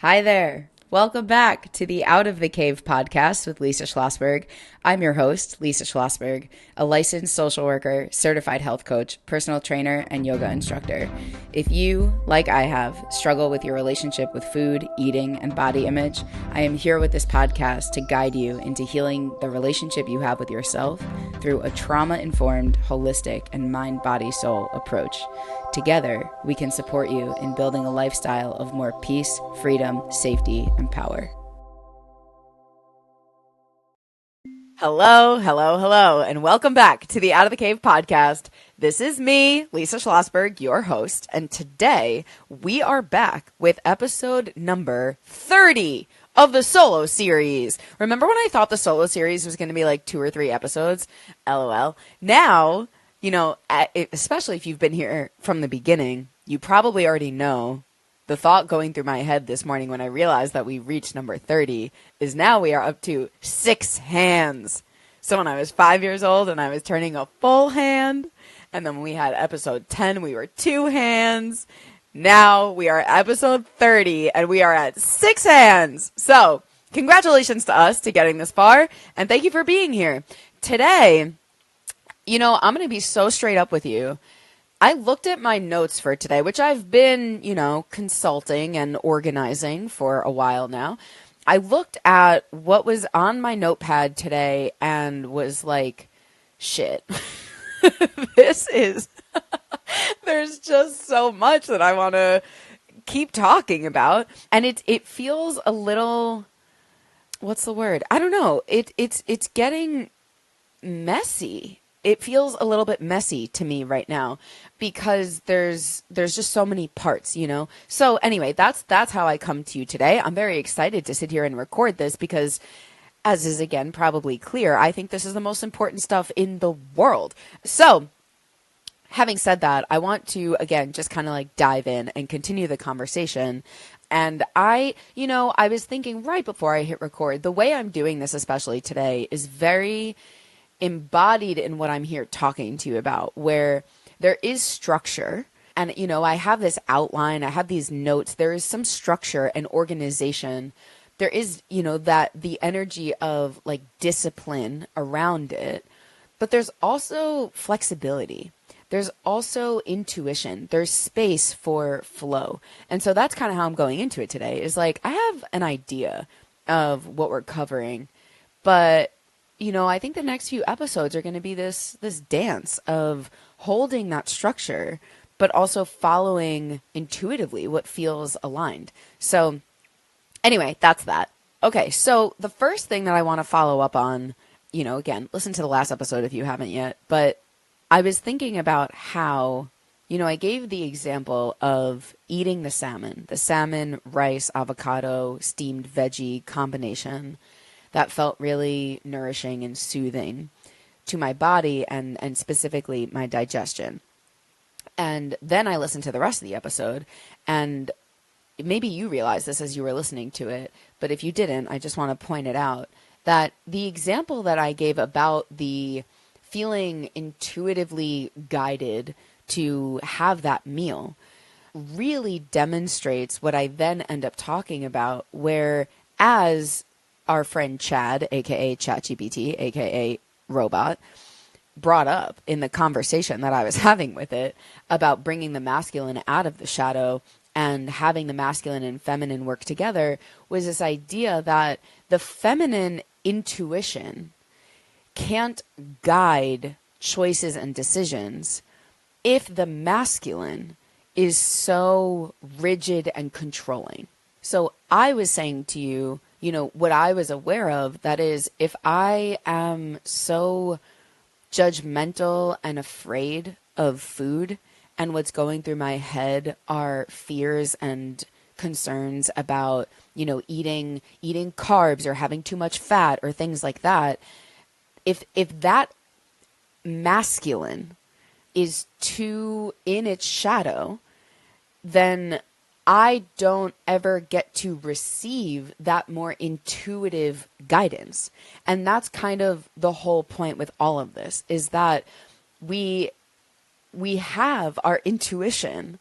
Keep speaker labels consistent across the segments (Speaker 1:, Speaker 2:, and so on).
Speaker 1: Hi there. Welcome back to the Out of the Cave podcast with Lisa Schlossberg. I'm your host, Lisa Schlossberg, a licensed social worker, certified health coach, personal trainer, and yoga instructor. If you, like I have, struggle with your relationship with food, eating, and body image, I am here with this podcast to guide you into healing the relationship you have with yourself through a trauma-informed, holistic, and mind-body-soul approach. Together, we can support you in building a lifestyle of more peace, freedom, safety, and power. Hello, and welcome back to the Out of the Cave podcast. This is me, Lisa Schlossberg, your host, and today we are back with episode number 30 of the solo series. Remember when I thought the solo series was going to be like 2 or 3 episodes? LOL. Now, you know, especially if you've been here from the beginning, you probably already know the thought going through my head this morning when I realized that we reached number 30 is now we are up to 6 hands. So when I was 5 years old and I was turning a full hand, and then when we had episode 10, we were 2 hands. Now we are at episode 30 and we are at 6 hands. So congratulations to us to getting this far, and thank you for being here. Today, you know, I'm going to be so straight up with you. I looked at my notes for today, which I've been, consulting and organizing for a while now. I looked at what was on my notepad today and was like, shit, there's just so much that I want to keep talking about. And it feels a little, what's the word? I don't know. It's getting messy. It feels a little bit messy to me right now because there's just so many parts, So anyway, that's how I come to you today. I'm very excited to sit here and record this because, as is again probably clear, I think this is the most important stuff in the world. So having said that, I want to again just kind of like dive in and continue the conversation. And I was thinking right before I hit record, the way I'm doing this, especially today, is very embodied in what I'm here talking to you about, where there is structure. And, I have this outline, I have these notes, there is some structure and organization. There is, that the energy of like discipline around it, but there's also flexibility. There's also intuition. There's space for flow. And so that's kind of how I'm going into it today is like, I have an idea of what we're covering, but I think the next few episodes are going to be this dance of holding that structure, but also following intuitively what feels aligned. So anyway, that's that. Okay, so the first thing that I want to follow up on, again, listen to the last episode if you haven't yet, but I was thinking about how, I gave the example of eating the salmon, rice, avocado, steamed veggie combination that felt really nourishing and soothing to my body and specifically my digestion. And then I listened to the rest of the episode, and maybe you realized this as you were listening to it, but if you didn't, I just want to point it out that the example that I gave about the feeling intuitively guided to have that meal really demonstrates what I then end up talking about, where as our friend Chad, aka ChatGPT, aka Robot, brought up in the conversation that I was having with it about bringing the masculine out of the shadow and having the masculine and feminine work together, was this idea that the feminine intuition can't guide choices and decisions if the masculine is so rigid and controlling. So I was saying to you, what I was aware of, that is, if I am so judgmental and afraid of food, and what's going through my head are fears and concerns about, eating carbs or having too much fat or things like that, if that masculine is too in its shadow, then I don't ever get to receive that more intuitive guidance. And that's kind of the whole point with all of this, is that we have our intuition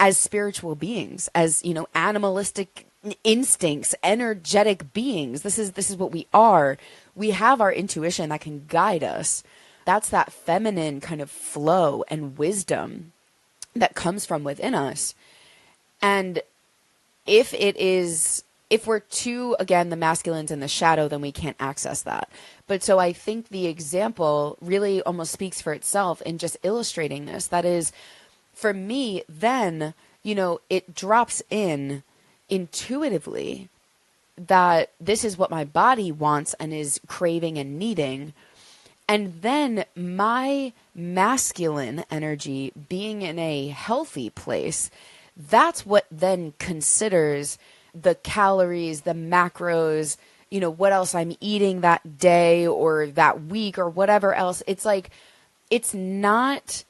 Speaker 1: as spiritual beings, as, animalistic instincts, energetic beings. This is what we are. We have our intuition that can guide us. That's that feminine kind of flow and wisdom that comes from within us. And if we're too, again, the masculine's in the shadow, then we can't access that. But so I think the example really almost speaks for itself in just illustrating this. That is, for me, then, it drops in intuitively that this is what my body wants and is craving and needing. And then my masculine energy being in a healthy place, that's what then considers the calories, the macros, what else I'm eating that day or that week or whatever else. It's like, it's not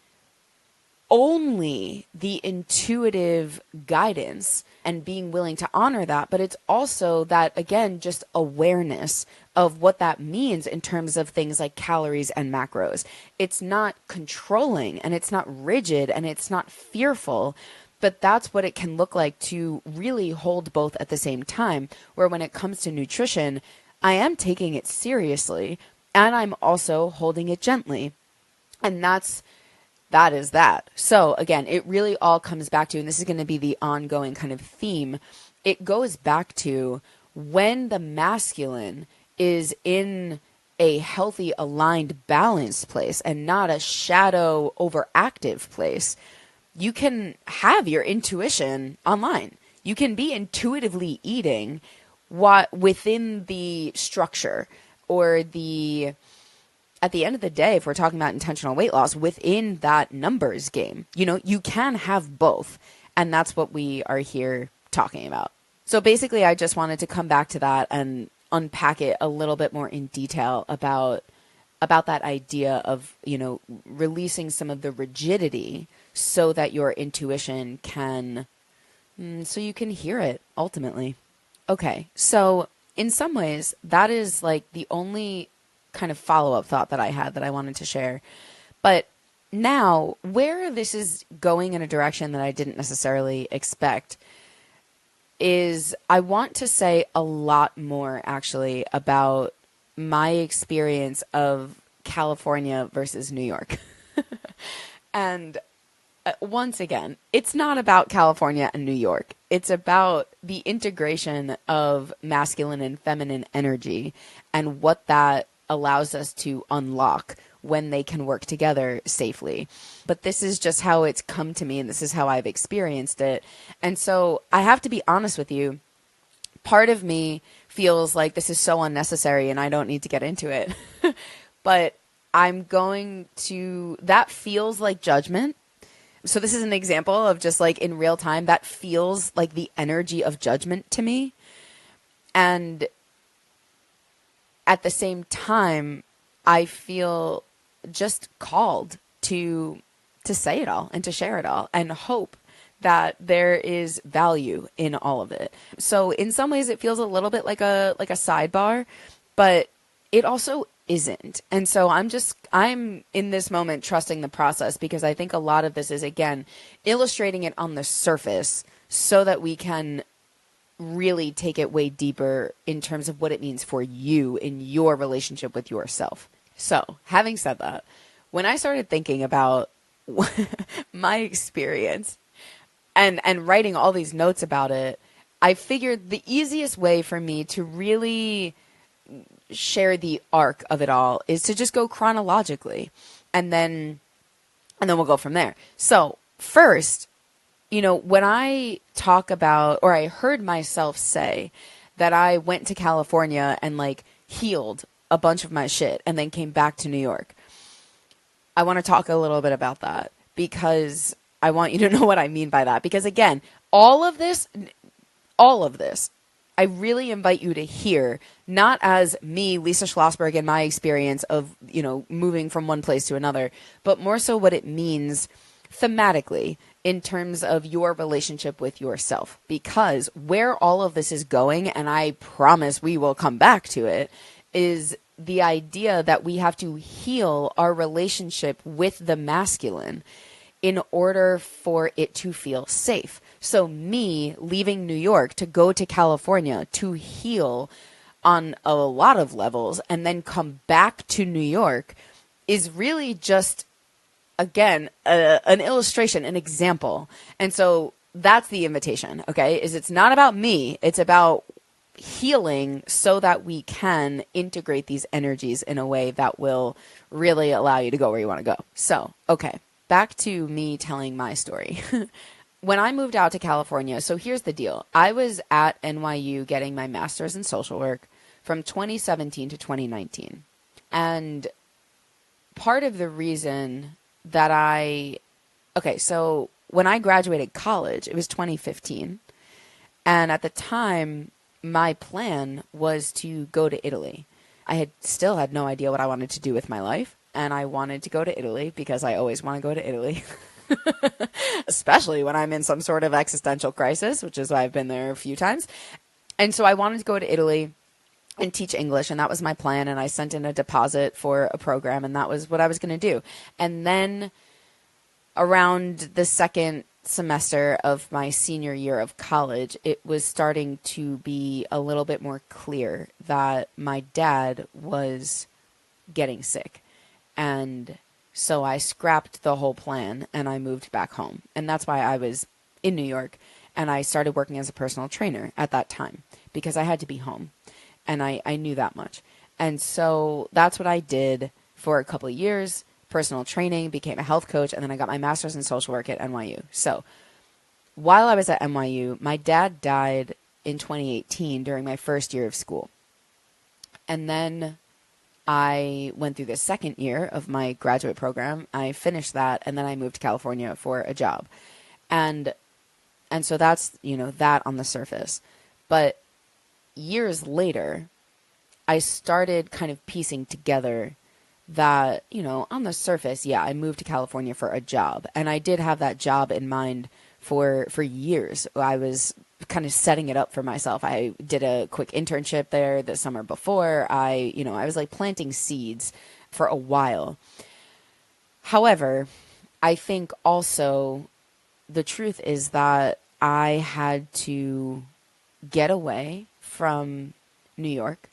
Speaker 1: only the intuitive guidance and being willing to honor that, but it's also that, again, just awareness of what that means in terms of things like calories and macros. It's not controlling and it's not rigid and it's not fearful, but that's what it can look like to really hold both at the same time, where when it comes to nutrition, I am taking it seriously and I'm also holding it gently. And that is that. So again, it really all comes back to, and this is going to be the ongoing kind of theme, it goes back to when the masculine is in a healthy, aligned, balanced place and not a shadow, overactive place, you can have your intuition online. You can be intuitively eating within the structure or at the end of the day, if we're talking about intentional weight loss, within that numbers game, you can have both. And that's what we are here talking about. So basically, I just wanted to come back to that and unpack it a little bit more in detail about that idea of, releasing some of the rigidity so that your intuition so you can hear it ultimately. Okay. So in some ways, that is like the only kind of follow-up thought that I had that I wanted to share. But now, where this is going in a direction that I didn't necessarily expect is I want to say a lot more actually about my experience of California versus New York. And once again, it's not about California and New York. It's about the integration of masculine and feminine energy and what that allows us to unlock when they can work together safely. But this is just how it's come to me, and this is how I've experienced it. And so I have to be honest with you. Part of me feels like this is so unnecessary and I don't need to get into it. But that feels like judgment. So this is an example of just like in real time, that feels like the energy of judgment to me. And at the same time, I feel just called to say it all and to share it all and hope that there is value in all of it. So in some ways it feels a little bit like a sidebar, but it also isn't. And so I'm in this moment trusting the process, because I think a lot of this is, again, illustrating it on the surface so that we can really take it way deeper in terms of what it means for you in your relationship with yourself. So having said that, when I started thinking about my experience and writing all these notes about it, I figured the easiest way for me to really share the arc of it all is to just go chronologically, and then we'll go from there. So first, when I talk about, or I heard myself say that I went to California and like healed a bunch of my shit and then came back to New York, I want to talk a little bit about that, because I want you to know what I mean by that. Because again, all of this, I really invite you to hear, not as me, Lisa Schlossberg, and my experience of, moving from one place to another, but more so what it means thematically in terms of your relationship with yourself. Because where all of this is going, and I promise we will come back to it, is the idea that we have to heal our relationship with the masculine in order for it to feel safe. So me leaving New York to go to California to heal on a lot of levels and then come back to New York is really just, again, an illustration, an example. And so that's the invitation, okay? Is it's not about me. It's about healing so that we can integrate these energies in a way that will really allow you to go where you want to go. So, okay, back to me telling my story. When I moved out to California, so here's the deal. I was at NYU getting my master's in social work from 2017 to 2019. And part of the reason that so when I graduated college, it was 2015. And at the time, my plan was to go to Italy. I had still had no idea what I wanted to do with my life. And I wanted to go to Italy because I always want to go to Italy. Especially when I'm in some sort of existential crisis, which is why I've been there a few times. And so I wanted to go to Italy and teach English, and that was my plan. And I sent in a deposit for a program, and that was what I was going to do. And then around the second semester of my senior year of college, it was starting to be a little bit more clear that my dad was getting sick. And so I scrapped the whole plan and I moved back home. And that's why I was in New York, and I started working as a personal trainer at that time because I had to be home. And I knew that much. And so that's what I did for a couple of years. Personal training, became a health coach, and then I got my master's in social work at NYU. So while I was at NYU, my dad died in 2018 during my first year of school. And then I went through the second year of my graduate program. I finished that, and then I moved to California for a job. And so that's, that on the surface. But years later, I started kind of piecing together that, on the surface, yeah, I moved to California for a job. And I did have that job in mind for years. I was kind of setting it up for myself. I did a quick internship there the summer before. I was like planting seeds for a while. However, I think also the truth is that I had to get away from New York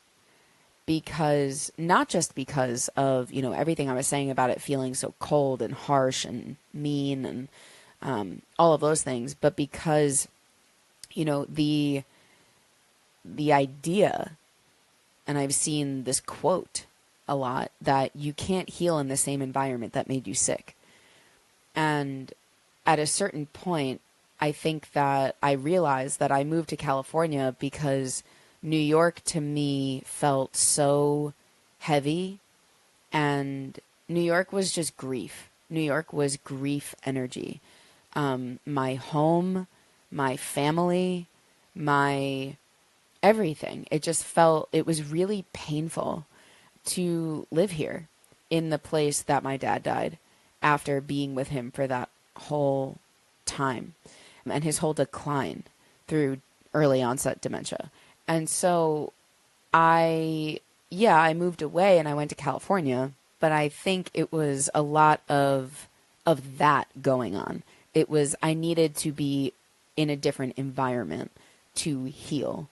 Speaker 1: because, not just because of, everything I was saying about it feeling so cold and harsh and mean and all of those things, but because, the idea, and I've seen this quote a lot, that you can't heal in the same environment that made you sick. And at a certain point, I think that I realized that I moved to California because New York to me felt so heavy, and New York was just grief. New York was grief energy. My home, my family, my everything. It just it was really painful to live here in the place that my dad died after being with him for that whole time and his whole decline through early onset dementia. And so I moved away and I went to California, but I think it was a lot of that going on. It was, I needed to be in a different environment to heal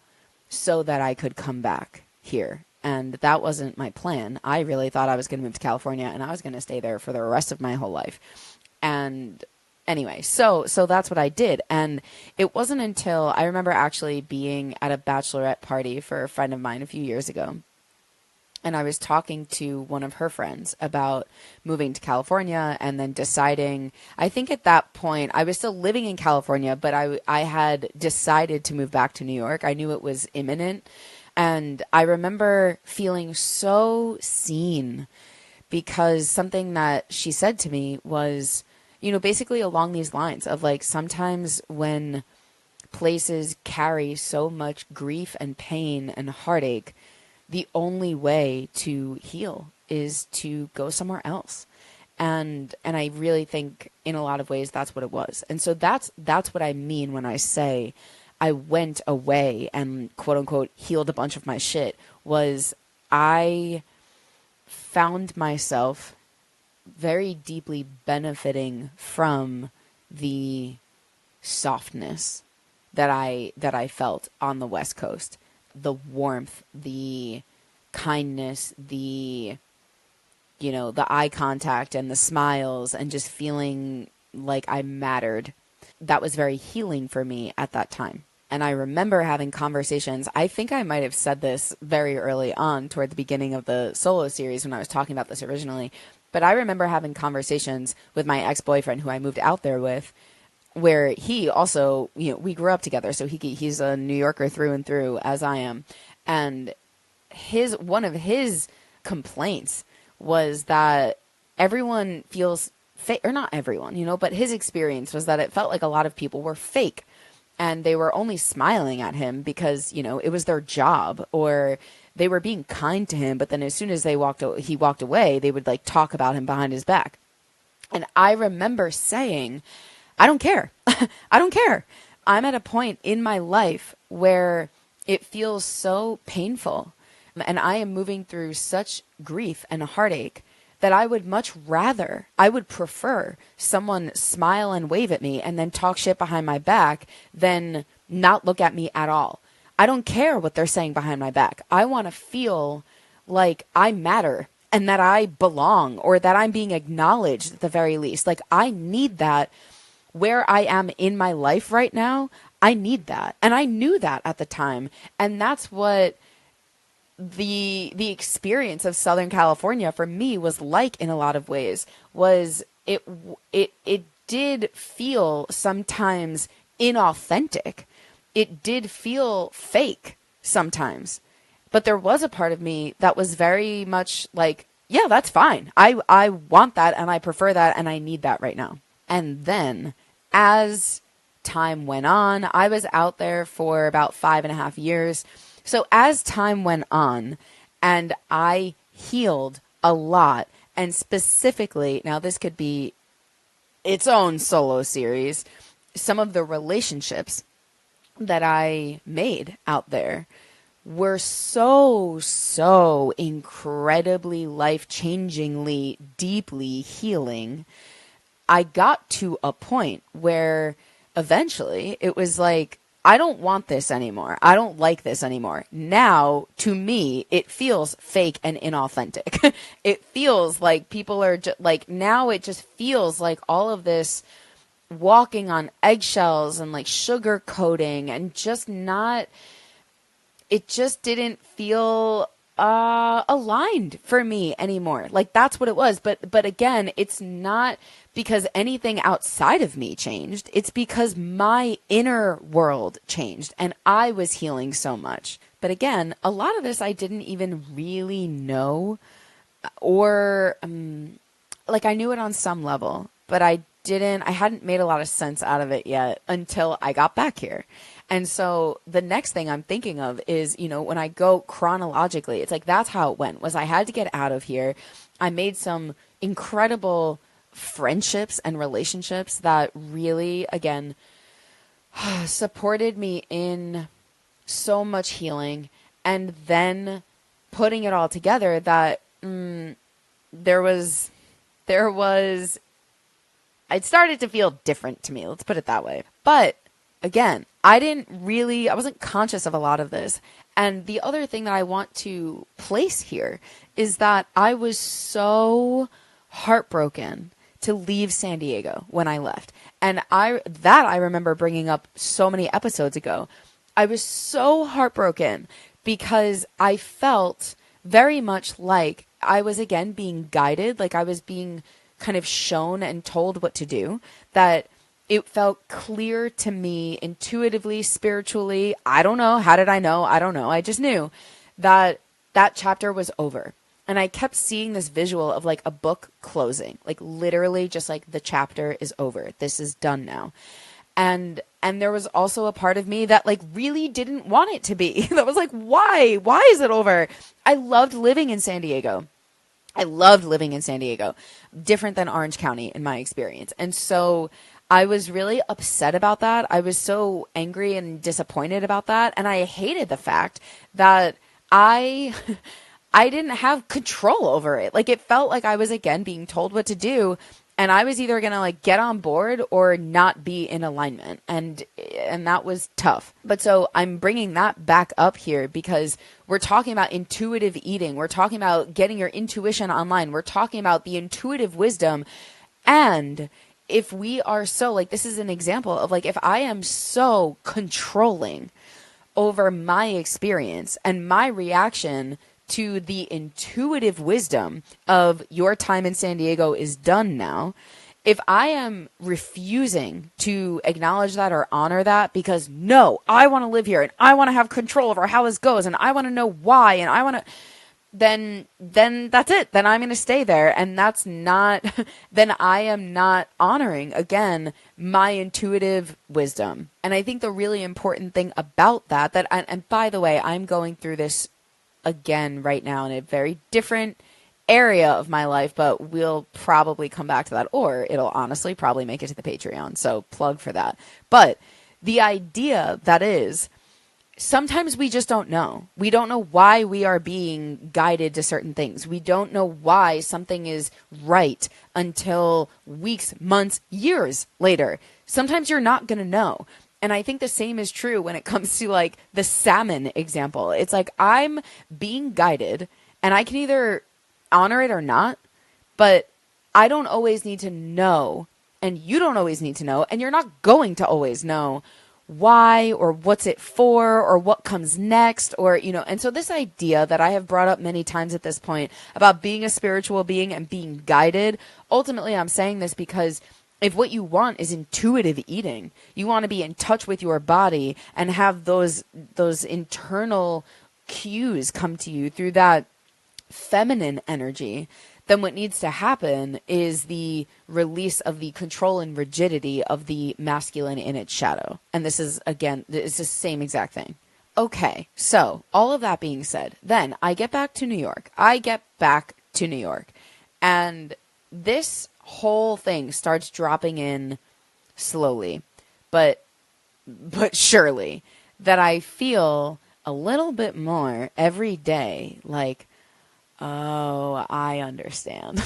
Speaker 1: so that I could come back here. And that wasn't my plan. I really thought I was going to move to California and I was going to stay there for the rest of my whole life. And anyway, so that's what I did. And it wasn't until I remember actually being at a bachelorette party for a friend of mine a few years ago. And I was talking to one of her friends about moving to California and then deciding, I think at that point, I was still living in California, but I had decided to move back to New York. I knew it was imminent. And I remember feeling so seen because something that she said to me was, basically along these lines of like, sometimes when places carry so much grief and pain and heartache, the only way to heal is to go somewhere else. And I really think in a lot of ways that's what it was. And so that's what I mean when I say I went away and quote unquote healed a bunch of my shit, was I found myself very deeply benefiting from the softness that I felt on the West Coast. The warmth, the kindness, the eye contact and the smiles and just feeling like I mattered. That was very healing for me at that time. And I remember having conversations. I think I might have said this very early on toward the beginning of the solo series when I was talking about this originally. But I remember having conversations with my ex-boyfriend who I moved out there with, where he also, we grew up together. So he's a New Yorker through and through, as I am. And one of his complaints was that everyone feels fake, or not everyone, but his experience was that it felt like a lot of people were fake. And they were only smiling at him because, it was their job, or they were being kind to him. But then as soon as he walked away, they would talk about him behind his back. And I remember saying, I don't care. I don't care. I'm at a point in my life where it feels so painful. And I am moving through such grief and heartache that I would prefer someone smile and wave at me and then talk shit behind my back than not look at me at all. I don't care what they're saying behind my back. I want to feel like I matter and that I belong, or that I'm being acknowledged at the very least. I need that where I am in my life right now. I need that. And I knew that at the time. And that's what the experience of Southern California for me was like in a lot of ways. Was it did feel sometimes inauthentic. It did feel fake sometimes. But there was a part of me that was very much like, yeah, that's fine. I want that and I prefer that and I need that right now. And then as time went on, I was out there for about 5.5 years. So as time went on and I healed a lot, and specifically, now this could be its own solo series, some of the relationships that I made out there were so incredibly life-changingly, deeply healing. I got to a point where eventually it was like, I don't want this anymore. I don't like this anymore. Now, to me, it feels fake and inauthentic. It feels like people are now it just feels like all of this walking on eggshells and sugar coating and just not, it just didn't feel aligned for me anymore. That's what it was. But again, it's not because anything outside of me changed. It's because my inner world changed and I was healing so much. But again, a lot of this I didn't even really know, or I knew it on some level, but I hadn't made a lot of sense out of it yet until I got back here. And so the next thing I'm thinking of is, when I go chronologically, it's that's how it went. Was I had to get out of here. I made some incredible friendships and relationships that really, again, supported me in so much healing. And then putting it all together, that there was, it started to feel different to me. Let's put it that way. But again, I wasn't conscious of a lot of this. And the other thing that I want to place here is that I was so heartbroken to leave San Diego when I left. And I remember bringing up so many episodes ago. I was so heartbroken because I felt very much like I was again being guided, like I was being kind of shown and told what to do, that it felt clear to me intuitively, spiritually. I don't know. How did I know? I don't know. I just knew that chapter was over. And I kept seeing this visual of a book closing, literally just the chapter is over. This is done now. And there was also a part of me that really didn't want it to be. That was why? Why is it over? I loved living in San Diego. Different than Orange County in my experience. And so I was really upset about that. I was so angry and disappointed about that. And I hated the fact that I didn't have control over it. It felt like I was again being told what to do. And I was either going to like get on board or not be in alignment. And that was tough. But so I'm bringing that back up here because we're talking about intuitive eating. We're talking about getting your intuition online. We're talking about the intuitive wisdom. And if we are so, like, this is an example of like, if I am so controlling over my experience and my reaction to the intuitive wisdom of your time in San Diego is done now, if I am refusing to acknowledge that or honor that because no, I want to live here and I want to have control over how this goes and I want to know why and I want to, then that's it. Then I'm going to stay there. And that's not, then I am not honoring, again, my intuitive wisdom. And I think the really important thing about that, and by the way, I'm going through this again right now in a very different area of my life, but we'll probably come back to that, or it'll honestly probably make it to the Patreon. So plug for that. But the idea that is, sometimes we just don't know. We don't know why we are being guided to certain things. We don't know why something is right until weeks, months, years later. Sometimes you're not going to know. And I think the same is true when it comes to like the salmon example. It's like I'm being guided and I can either honor it or not, but I don't always need to know, and you don't always need to know, and you're not going to always know why or what's it for or what comes next, or, you know. And so this idea that I have brought up many times at this point about being a spiritual being and being guided, ultimately I'm saying this because if what you want is intuitive eating, you want to be in touch with your body and have those internal cues come to you through that feminine energy, then what needs to happen is the release of the control and rigidity of the masculine in its shadow. And this is, again, it's the same exact thing. Okay, so all of that being said, then I get back to New York. And this whole thing starts dropping in slowly, but surely, that I feel a little bit more every day like, oh, I understand.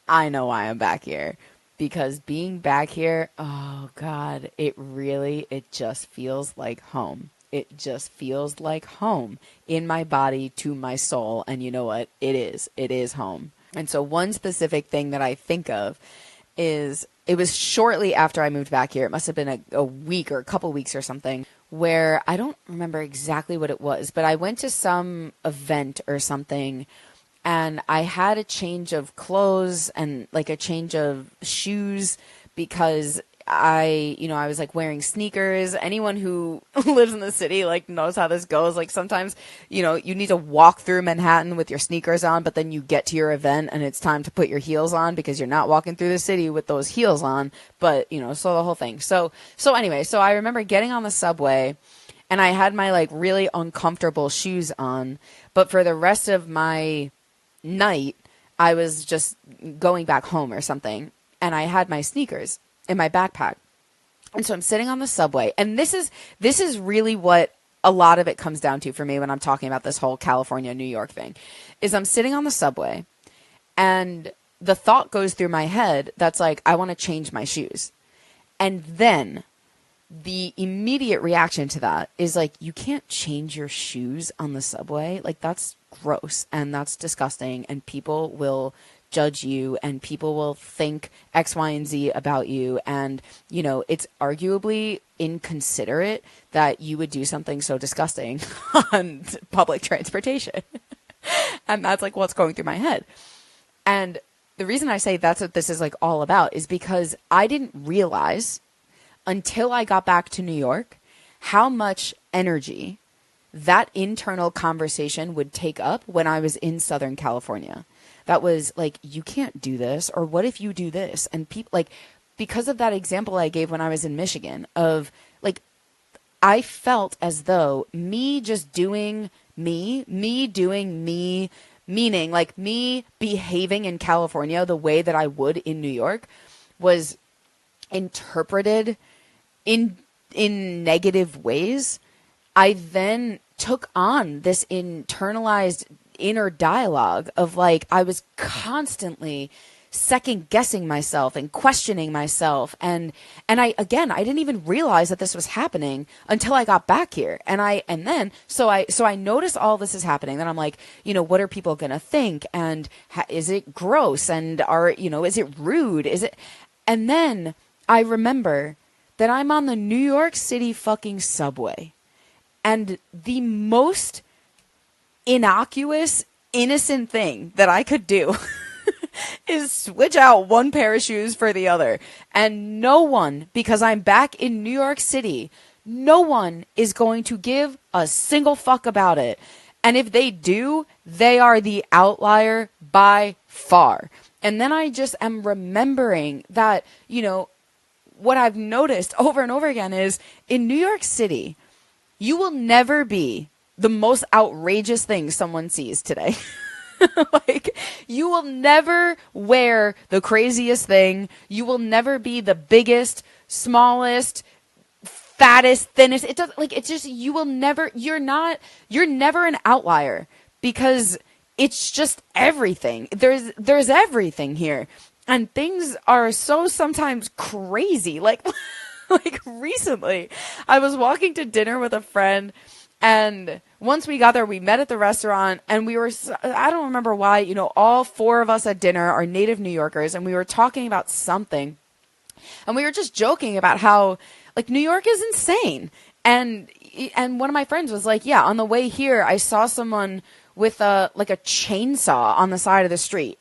Speaker 1: I know why I'm back here. Because being back here, oh God, it just feels like home. It just feels like home in my body to my soul. And you know what? It is home. And so one specific thing that I think of is, it was shortly after I moved back here. It must have been a week or a couple weeks or something, where I don't remember exactly what it was, but I went to some event or something and I had a change of clothes and like a change of shoes because I was like wearing sneakers. Anyone who lives in the city like knows how this goes. Like sometimes, you need to walk through Manhattan with your sneakers on, but then you get to your event and it's time to put your heels on because you're not walking through the city with those heels on. But, so the whole thing. So anyway, so I remember getting on the subway and I had my like really uncomfortable shoes on, but for the rest of my night, I was just going back home or something. And I had my sneakers in my backpack. And so I'm sitting on the subway. And this is really what a lot of it comes down to for me when I'm talking about this whole California, New York thing, is I'm sitting on the subway and the thought goes through my head that's like, I want to change my shoes. And then the immediate reaction to that is like, you can't change your shoes on the subway. Like that's gross and that's disgusting and people will judge you and people will think X, Y, and Z about you. And, it's arguably inconsiderate that you would do something so disgusting on public transportation. And that's like what's going through my head. And the reason I say that's what this is like all about is because I didn't realize until I got back to New York how much energy that internal conversation would take up when I was in Southern California. That was like, you can't do this, or what if you do this? And people like, because of that example I gave when I was in Michigan of like, I felt as though me just doing me doing me, meaning like me behaving in California the way that I would in New York was interpreted in negative ways. I then took on this internalized inner dialogue of like, I was constantly second guessing myself and questioning myself. And I didn't even realize that this was happening until I got back here. So I notice all this is happening. Then I'm like, what are people going to think? And is it gross? And is it rude? And then I remember that I'm on the New York City fucking subway. And the most innocuous, innocent thing that I could do is switch out one pair of shoes for the other. And no one, because I'm back in New York City, no one is going to give a single fuck about it. And if they do, they are the outlier by far. And then I just am remembering that, what I've noticed over and over again is in New York City, you will never be the most outrageous thing someone sees today. Like, you will never wear the craziest thing. You will never be the biggest, smallest, fattest, thinnest. You're never an outlier because it's just everything. There's everything here. And things are so sometimes crazy. Like recently, I was walking to dinner with a friend, and once we got there, we met at the restaurant, and I don't remember why, all four of us at dinner are native New Yorkers, and we were talking about something, and we were just joking about how, New York is insane. And one of my friends was like, yeah, on the way here, I saw someone with a chainsaw on the side of the street.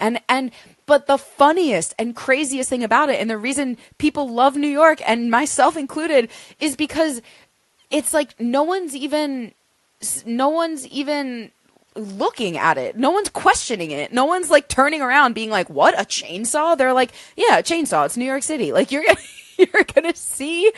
Speaker 1: But the funniest and craziest thing about it, and the reason people love New York, and myself included, is because it's like no one's even looking at it. No one's questioning it. No one's turning around being like, what, a chainsaw? They're like, yeah, a chainsaw. It's New York City. You're going to see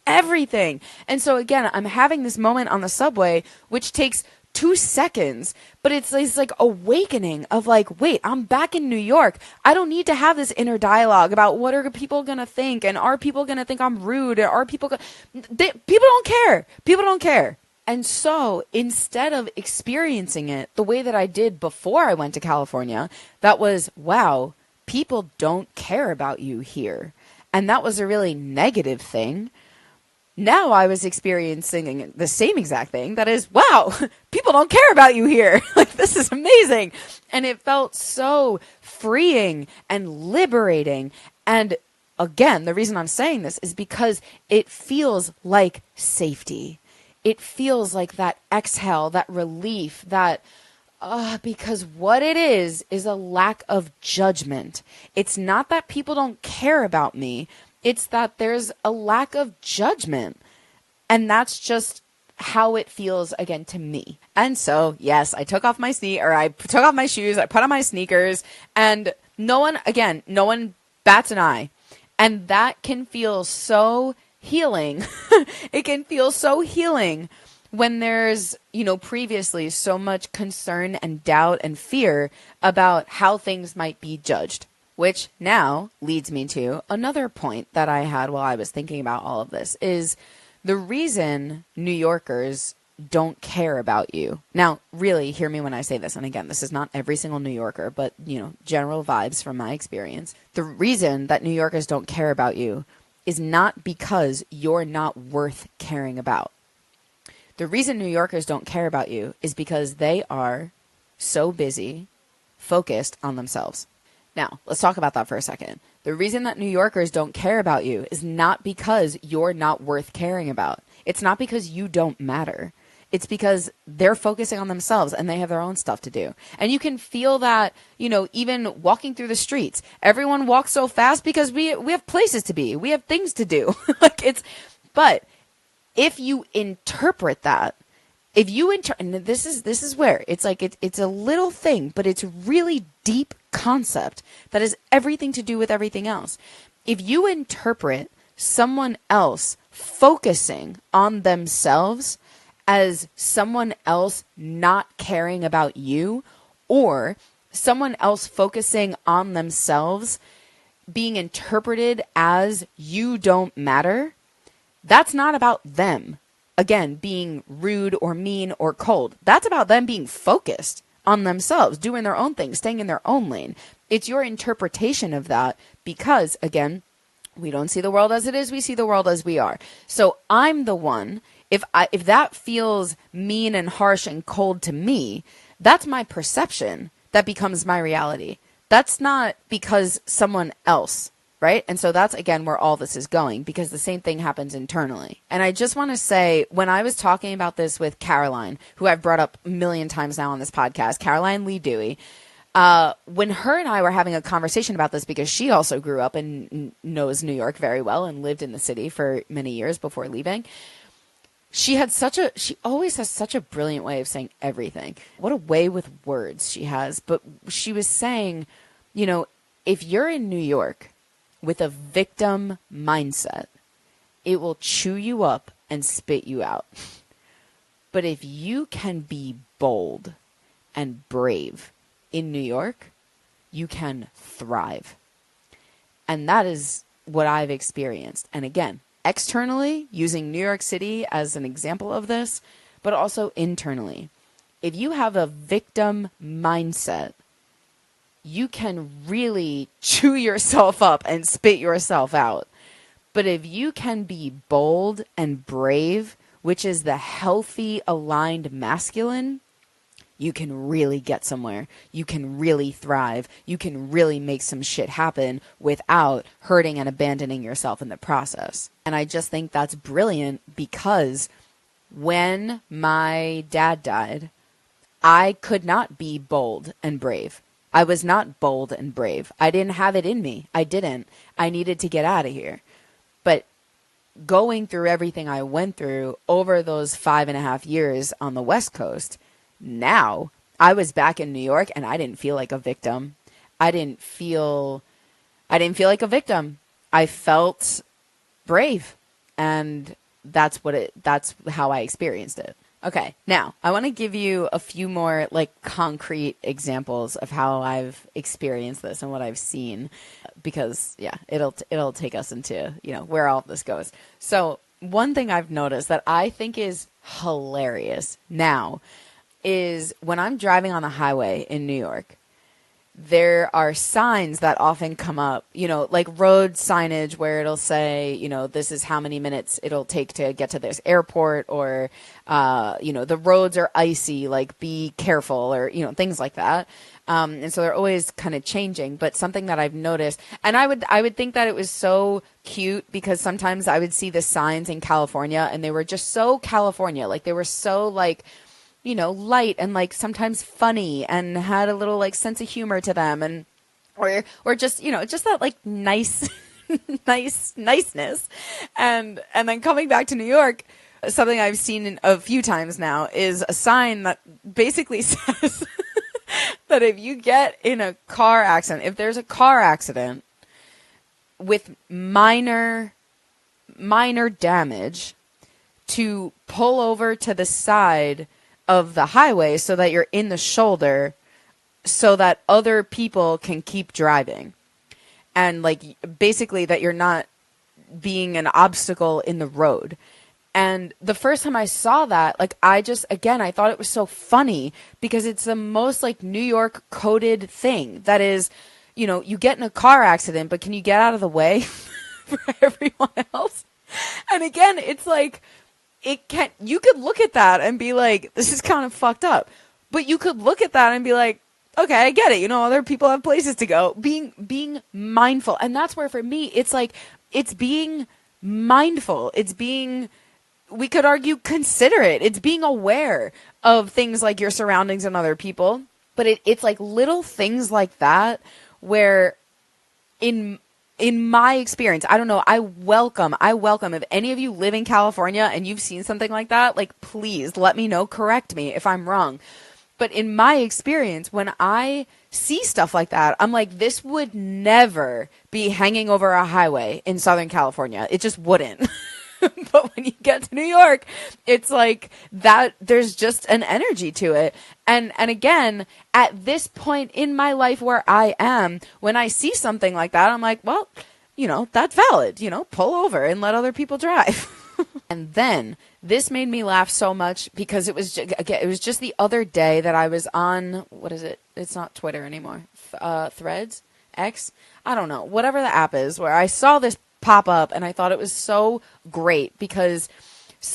Speaker 1: everything. And so again, I'm having this moment on the subway, which takes 2 seconds, but it's awakening of wait, I'm back in New York. I don't need to have this inner dialogue about what are people going to think, and are people going to think I'm rude, or are people people don't care. People don't care. And so instead of experiencing it the way that I did before I went to California, that was, wow, people don't care about you here. And that was a really negative thing. Now I was experiencing the same exact thing. That is, wow, people don't care about you here. This is amazing. And it felt so freeing and liberating. And again, the reason I'm saying this is because it feels like safety. It feels like that exhale, that relief, because what it is a lack of judgment. It's not that people don't care about me. It's that there's a lack of judgment. And that's just how it feels, again, to me. And so, yes, I took off my shoes, I put on my sneakers, and no one bats an eye. And that can feel so healing. It can feel so healing when there's, previously so much concern and doubt and fear about how things might be judged. Which now leads me to another point that I had while I was thinking about all of this, is the reason New Yorkers don't care about you. Now, really, hear me when I say this. And again, this is not every single New Yorker, but, general vibes from my experience. The reason that New Yorkers don't care about you is not because you're not worth caring about. The reason New Yorkers don't care about you is because they are so busy, focused on themselves. Now, let's talk about that for a second. The reason that New Yorkers don't care about you is not because you're not worth caring about. It's not because you don't matter. It's because they're focusing on themselves and they have their own stuff to do. And you can feel that, even walking through the streets. Everyone walks so fast because we have places to be. We have things to do. But if you interpret that, and this is where it's it's a little thing, but it's a really deep concept that has everything to do with everything else. If you interpret someone else focusing on themselves as someone else not caring about you, or someone else focusing on themselves being interpreted as you don't matter, that's not about them. Again, being rude or mean or cold. That's about them being focused on themselves, doing their own thing, staying in their own lane. It's your interpretation of that because, again, we don't see the world as it is. We see the world as we are. So I'm the one. If that feels mean and harsh and cold to me, that's my perception. That becomes my reality. That's not because someone else, right? And so that's, again, where all this is going, because the same thing happens internally. And I just want to say, when I was talking about this with Caroline, who I've brought up a million times now on this podcast, Caroline Lee Dewey, when her and I were having a conversation about this, because she also grew up and knows New York very well and lived in the city for many years before leaving, she always has such a brilliant way of saying everything. What a way with words she has. But she was saying, if you're in New York with a victim mindset, it will chew you up and spit you out. But if you can be bold and brave in New York, you can thrive. And that is what I've experienced. And again, externally, using New York City as an example of this, but also internally. If you have a victim mindset, you can really chew yourself up and spit yourself out. But if you can be bold and brave, which is the healthy, aligned masculine, you can really get somewhere. You can really thrive. You can really make some shit happen without hurting and abandoning yourself in the process. And I just think that's brilliant, because when my dad died, I could not be bold and brave. I was not bold and brave. I didn't have it in me. I didn't. I needed to get out of here. But going through everything I went through over those 5.5 years on the West Coast, now I was back in New York and I didn't feel like a victim. I didn't feel like a victim. I felt brave, and that's how I experienced it. Okay. Now I want to give you a few more concrete examples of how I've experienced this and what I've seen, because it'll take us into, where all of this goes. So one thing I've noticed that I think is hilarious now is when I'm driving on the highway in New York, there are signs that often come up, like road signage where it'll say, this is how many minutes it'll take to get to this airport, or, the roads are icy, be careful, or, things like that. And so they're always kind of changing. But something that I've noticed, and I would think that it was so cute, because sometimes I would see the signs in California and they were just so California, they were so light and sometimes funny and had a little sense of humor to them, and or just just that nice niceness. And then coming back to New York, something I've seen a few times now is a sign that basically says that if you get in a car accident, if there's a car accident with minor damage, to pull over to the side of the highway so that you're in the shoulder, so that other people can keep driving. And basically that you're not being an obstacle in the road. And the first time I saw that, I thought it was so funny, because it's the most New York coded thing. That is, you get in a car accident, but can you get out of the way for everyone else? And again, it's you could look at that and be like, this is kind of fucked up. But you could look at that and be like, okay, I get it. Other people have places to go. Being mindful. And that's where, for me, it's it's being mindful. It's being, we could argue, considerate. It's being aware of things like your surroundings and other people. But it's little things like that where in my experience, I don't know, I welcome, if any of you live in California and you've seen something like that, please let me know, correct me if I'm wrong. But in my experience, when I see stuff like that, I'm like, this would never be hanging over a highway in Southern California. It just wouldn't. But when you get to New York, it's that there's just an energy to it. And again, at this point in my life where I am, when I see something like that, I'm like, well, that's valid, pull over and let other people drive. And then this made me laugh so much because it was just the other day that I was on, what is it? It's not Twitter anymore. Threads? X? I don't know. Whatever the app is, where I saw this pop up and I thought it was so great because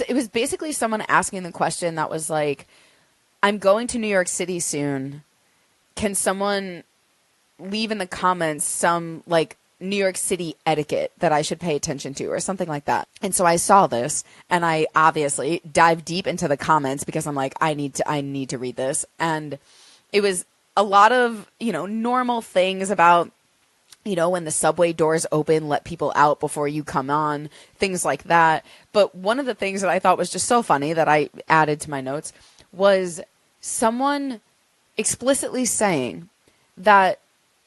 Speaker 1: it was basically someone asking the question that was like, I'm going to New York City soon. Can someone leave in the comments some like New York City etiquette that I should pay attention to or something like that? And so I saw this and I obviously dived deep into the comments because I'm like, I need to read this. And it was a lot of, normal things about, when the subway doors open, let people out before you come on, things like that. But one of the things that I thought was just so funny that I added to my notes was someone explicitly saying that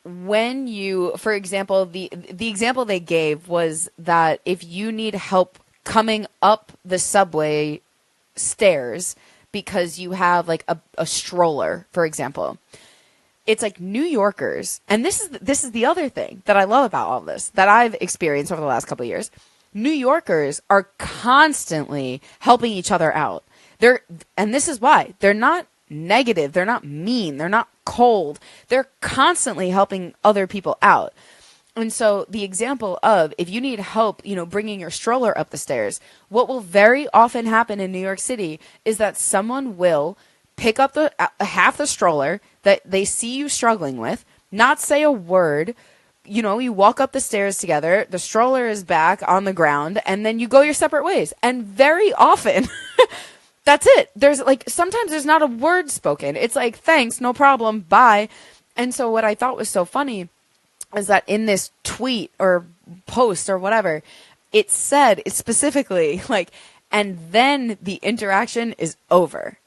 Speaker 1: when you, for example, the example they gave was that if you need help coming up the subway stairs because you have like a stroller, for example, it's like New Yorkers, and this is the other thing that I love about all this that I've experienced over the last couple of years. New Yorkers are constantly helping each other out. And this is why they're not negative, they're not mean, they're not cold. They're constantly helping other people out. And so the example of if you need help, bringing your stroller up the stairs, what will very often happen in New York City is that someone will pick up the half the stroller that they see you struggling with, not say a word. You walk up the stairs together, the stroller is back on the ground, and then you go your separate ways. And very often, that's it. There's sometimes there's not a word spoken. It's like, thanks, no problem, bye. And so what I thought was so funny is that in this tweet or post or whatever, it said, it's specifically and then the interaction is over.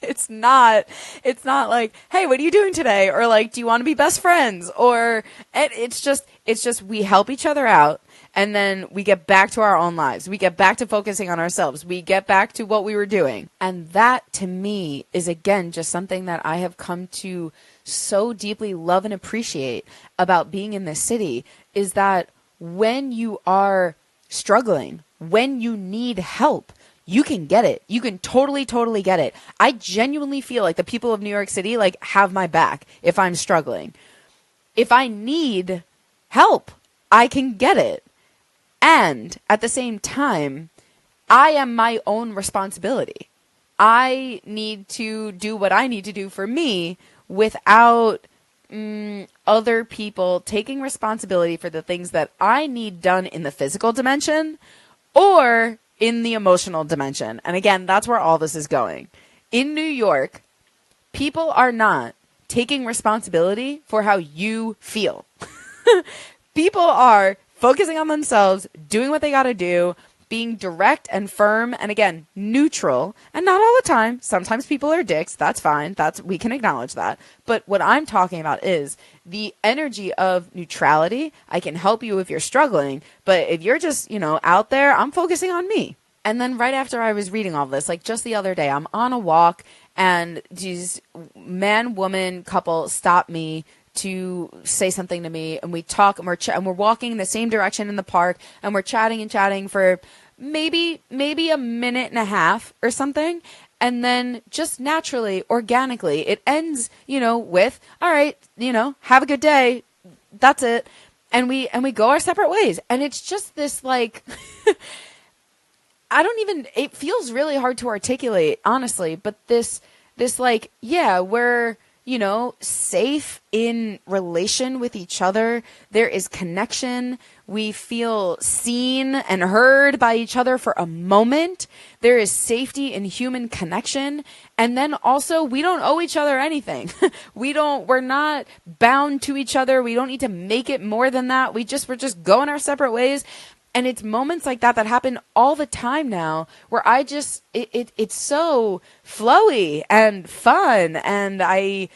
Speaker 1: It's not like, hey, what are you doing today? Or do you want to be best friends? Or it's just we help each other out. And then we get back to our own lives. We get back to focusing on ourselves. We get back to what we were doing. And that, to me, is, again, just something that I have come to so deeply love and appreciate about being in this city, is that when you are struggling, when you need help, you can get it. You can totally, totally get it. I genuinely feel like the people of New York City, have my back if I'm struggling. If I need help, I can get it. And at the same time, I am my own responsibility. I need to do what I need to do for me without other people taking responsibility for the things that I need done in the physical dimension or in the emotional dimension. And again, that's where all this is going. In New York, people are not taking responsibility for how you feel. People are focusing on themselves, doing what they got to do, being direct and firm, and again, neutral, and not all the time. Sometimes people are dicks. That's fine. We can acknowledge that. But what I'm talking about is the energy of neutrality. I can help you if you're struggling, but if you're just, out there, I'm focusing on me. And then right after I was reading all this, just the other day, I'm on a walk and these man-woman couple stopped me to say something to me, and we talk, and we're walking in the same direction in the park, and we're chatting for maybe a minute and a half or something, and then just naturally, organically, it ends, with, all right, have a good day, that's it, and we go our separate ways, and it's just this it feels really hard to articulate, honestly, but this we're safe in relation with each other. There is connection. We feel seen and heard by each other for a moment. There is safety in human connection. And then also, we don't owe each other anything. We're not bound to each other. We don't need to make it more than that. We're just going our separate ways. And it's moments like that happen all the time now where it's so flowy and fun. And and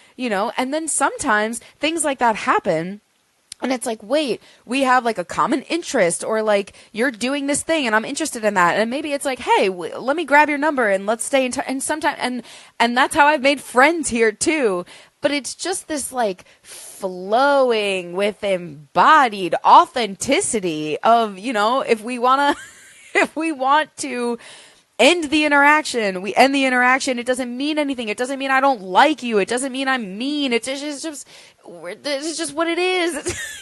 Speaker 1: then sometimes things like that happen. And it's like, wait, we have a common interest, or you're doing this thing and I'm interested in that. And maybe it's like, hey, let me grab your number and let's stay in touch. And sometimes, and that's how I've made friends here too. But it's just this flowing with embodied authenticity of, if we want If we want to end the interaction, we end the interaction. It doesn't mean anything. It doesn't mean I don't like you. It doesn't mean I'm mean. It's just what it is.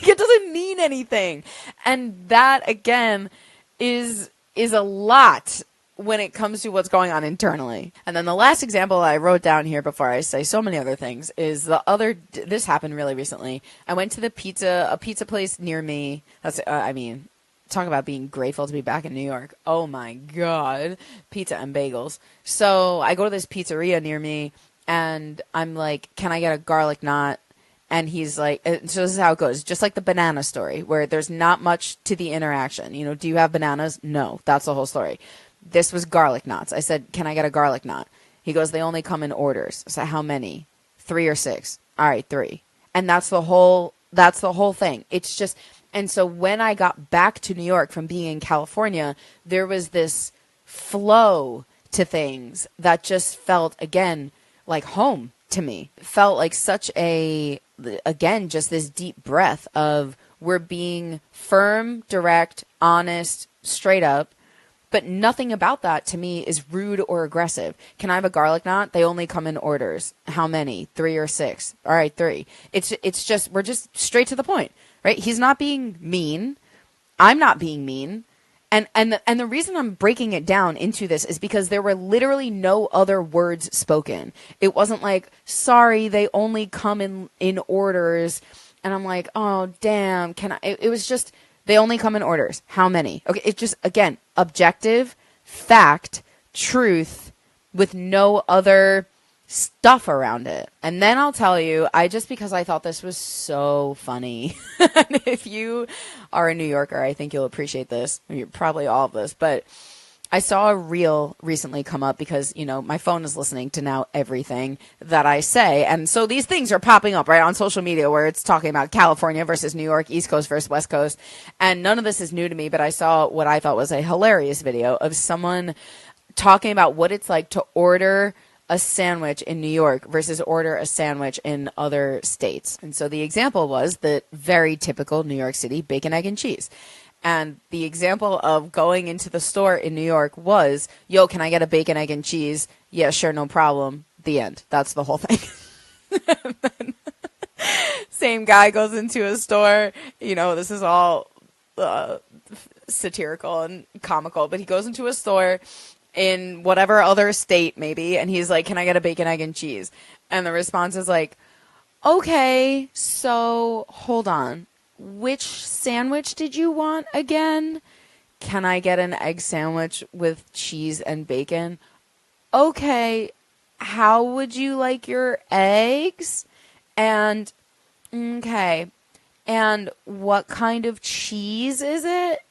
Speaker 1: It doesn't mean anything. And that, again, is a lot when it comes to what's going on internally. And then the last example I wrote down here before I say so many other things is this happened really recently. I went to a pizza place near me. Talk about being grateful to be back in New York. Oh my God. Pizza and bagels. So I go to this pizzeria near me and I'm like, can I get a garlic knot? And he's like, so this is how it goes. Just like the banana story where there's not much to the interaction. Do you have bananas? No, that's the whole story. This was garlic knots. I said, can I get a garlic knot? He goes, they only come in orders. So how many? 3 or 6. All right, 3. And that's the whole thing. It's just, and so when I got back to New York from being in California, there was this flow to things that just felt, again, like home to me. It felt like such just this deep breath of we're being firm, direct, honest, straight up. But nothing about that to me is rude or aggressive. Can I have a garlic knot? They only come in orders. How many? 3 or 6. All right, 3. It's just, we're just straight to the point, right? He's not being mean. I'm not being mean. And the reason I'm breaking it down into this is because there were literally no other words spoken. It wasn't like, sorry, they only come in orders. And I'm like, oh, damn. It was just, they only come in orders. How many? Okay, it's just, again, objective, fact, truth, with no other stuff around it. And then I'll tell you, because I thought this was so funny. And if you are a New Yorker, I think you'll appreciate this. You're probably all of this, but I saw a reel recently come up because, my phone is listening to now everything that I say. And so these things are popping up right on social media where it's talking about California versus New York, East Coast versus West Coast. And none of this is new to me, but I saw what I thought was a hilarious video of someone talking about what it's like to order a sandwich in New York versus order a sandwich in other states. And so the example was the very typical New York City bacon, egg, and cheese. And the example of going into the store in New York was, yo, can I get a bacon, egg, and cheese? Yeah, sure, no problem. The end. That's the whole thing. Same guy goes into a store. This is all satirical and comical, but he goes into a store in whatever other state maybe, and he's like, can I get a bacon, egg, and cheese? And the response is like, okay, so hold on. Which sandwich did you want again? Can I get an egg sandwich with cheese and bacon? Okay, how would you like your eggs? And, okay, and what kind of cheese is it?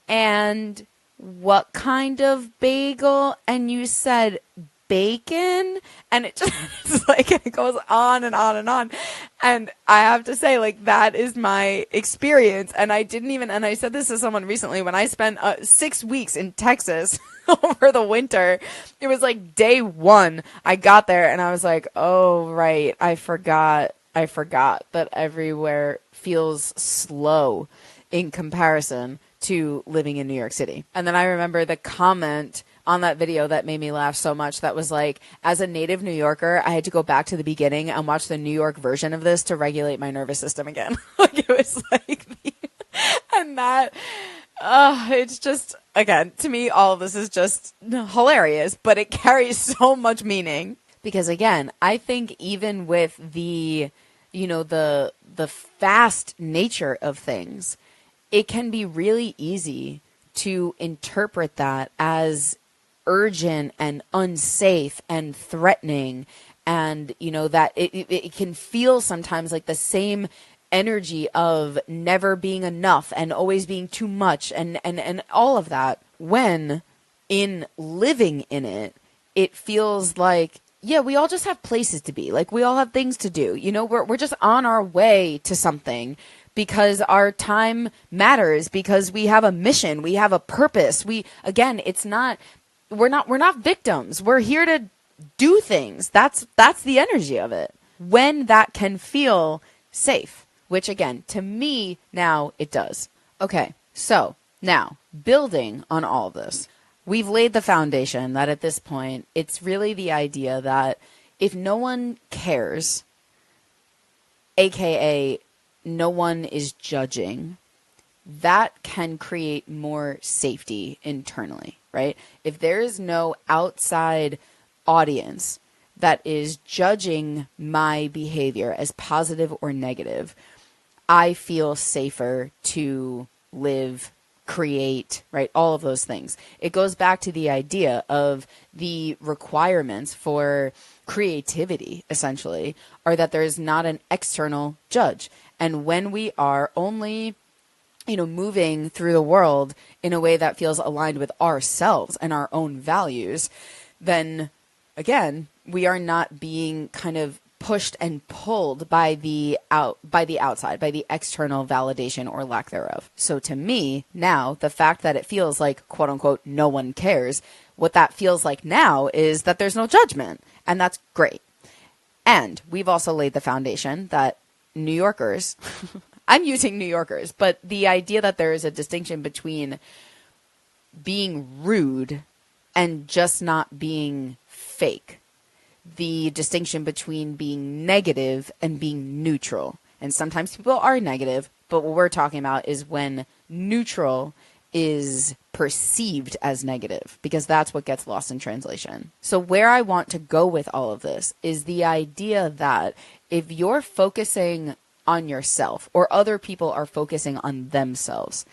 Speaker 1: And what kind of bagel? And you said bacon? And it just it's like it goes on and on and on. And I have to say, like, that is my experience. And I said this to someone recently when I spent 6 weeks in Texas over the winter. It was like day 1. I got there and I was like, oh, right. I forgot that everywhere feels slow in comparison to living in New York City. And then I remember the comment on that video that made me laugh so much that was like, as a native New Yorker, I had to go back to the beginning and watch the New York version of this to regulate my nervous system again. Like, it was like, and that, it's just, again, to me, all of this is just hilarious, but it carries so much meaning. Because again, I think even with the fast nature of things, it can be really easy to interpret that as urgent and unsafe and threatening. And, that it can feel sometimes like the same energy of never being enough and always being too much and all of that, when in living in it, it feels like, yeah, we all just have places to be. Like, we all have things to do. We're just on our way to something because our time matters, because we have a mission, we have a purpose. We're not victims. We're here to do things. That's the energy of it. When that can feel safe, which again, to me now it does. Okay. So Now, building on all of this, we've laid the foundation that at this point, it's really the idea that if no one cares, aka no one is judging, that can create more safety internally, right? If there is no outside audience that is judging my behavior as positive or negative, I feel safer to live, create, right? All of those things. It goes back to the idea of the requirements for creativity, essentially, are that there is not an external judge. And when we are only, moving through the world in a way that feels aligned with ourselves and our own values, then again, we are not being kind of pushed and pulled by the outside, by the external validation or lack thereof. So to me, now, the fact that it feels like, quote unquote, no one cares, what that feels like now is that there's no judgment. And that's great. And we've also laid the foundation that New Yorkers, I'm using New Yorkers, but the idea that there is a distinction between being rude and just not being fake. The distinction between being negative and being neutral. And sometimes people are negative, but what we're talking about is when neutral is perceived as negative, because that's what gets lost in translation. So where I want to go with all of this is the idea that if you're focusing on yourself or other people are focusing on themselves,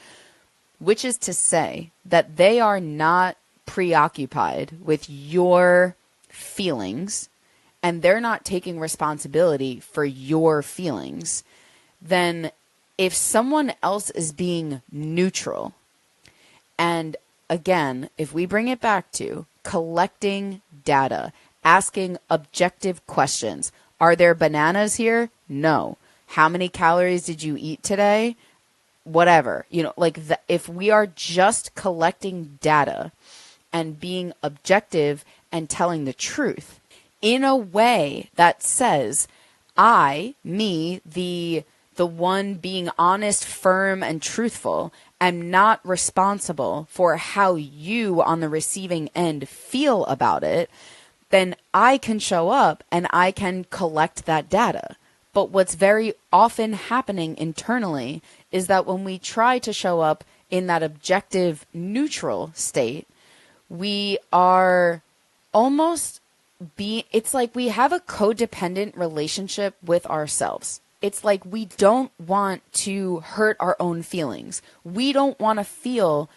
Speaker 1: which is to say that they are not preoccupied with your feelings and they're not taking responsibility for your feelings, then if someone else is being neutral, and again, if we bring it back to collecting data, asking objective questions, are there bananas here? No. How many calories did you eat today? Whatever, if we are just collecting data and being objective and telling the truth in a way that says, me, the one being honest, firm, and truthful, am not responsible for how you on the receiving end feel about it, then I can show up and I can collect that data. But what's very often happening internally is that when we try to show up in that objective, neutral state, we are almost it's like we have a codependent relationship with ourselves. It's like we don't want to hurt our own feelings. We don't want to feel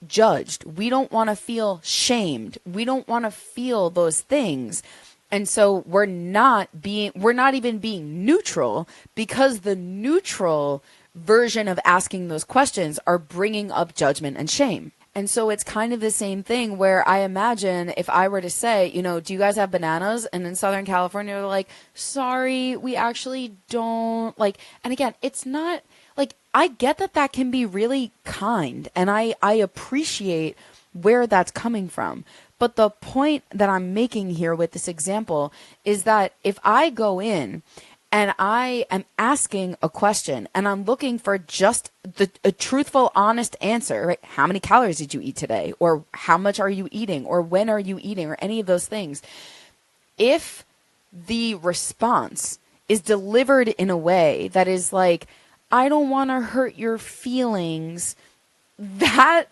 Speaker 1: judged. We don't want to feel shamed. We don't want to feel those things. And so we're not even being neutral, because the neutral version of asking those questions are bringing up judgment and shame. And so it's kind of the same thing where I imagine if I were to say, do you guys have bananas? And in Southern California, they're like, sorry, we actually don't. And again, it's not I get that can be really kind, and I appreciate where that's coming from. But the point that I'm making here with this example is that if I go in and I am asking a question and I'm looking for just a truthful, honest answer, right? How many calories did you eat today? Or how much are you eating? Or when are you eating? Or any of those things. If the response is delivered in a way that is like, I don't want to hurt your feelings, that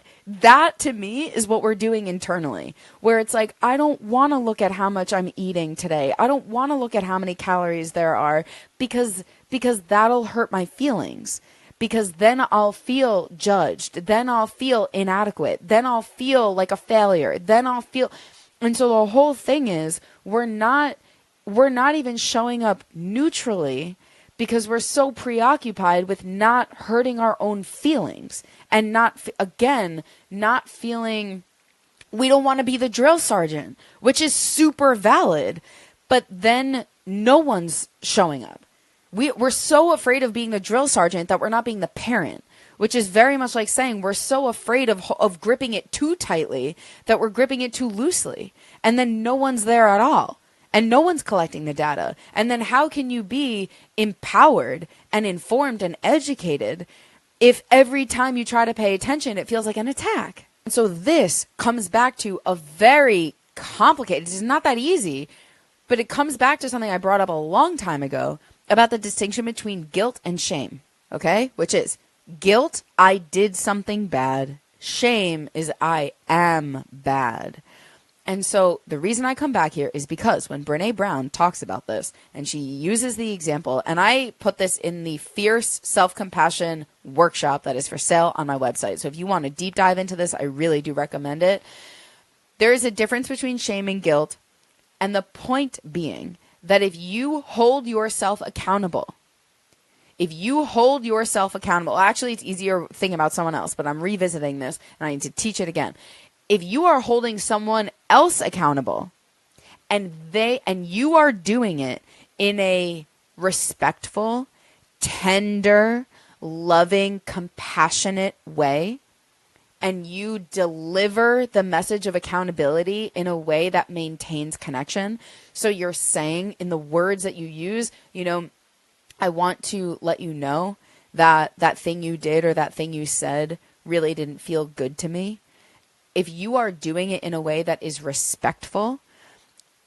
Speaker 1: to me is what we're doing internally, where it's like, I don't want to look at how much I'm eating today. I don't want to look at how many calories there are because that'll hurt my feelings, because then I'll feel judged. Then I'll feel inadequate. Then I'll feel like a failure. And so the whole thing is we're not even showing up neutrally, because we're so preoccupied with not hurting our own feelings and not feeling, we don't want to be the drill sergeant, which is super valid, but then no one's showing up. We're so afraid of being the drill sergeant that we're not being the parent, which is very much like saying we're so afraid of gripping it too tightly that we're gripping it too loosely, and then no one's there at all. And no one's collecting the data. And then how can you be empowered and informed and educated if every time you try to pay attention, it feels like an attack. And so this comes back to a very complicated, it's not that easy, but it comes back to something I brought up a long time ago about the distinction between guilt and shame, okay? Which is guilt, I did something bad. Shame is I am bad. And so the reason I come back here is because when Brene Brown talks about this, and she uses the example, and I put this in the Fierce Self-Compassion workshop that is for sale on my website. So if you want to deep dive into this, I really do recommend it. There is a difference between shame and guilt. And the point being that if you hold yourself accountable, actually it's easier thinking about someone else, but I'm revisiting this and I need to teach it again. If you are holding someone else accountable and you are doing it in a respectful, tender, loving, compassionate way, and you deliver the message of accountability in a way that maintains connection. So you're saying in the words that you use, I want to let you know that that thing you did or that thing you said really didn't feel good to me. If you are doing it in a way that is respectful,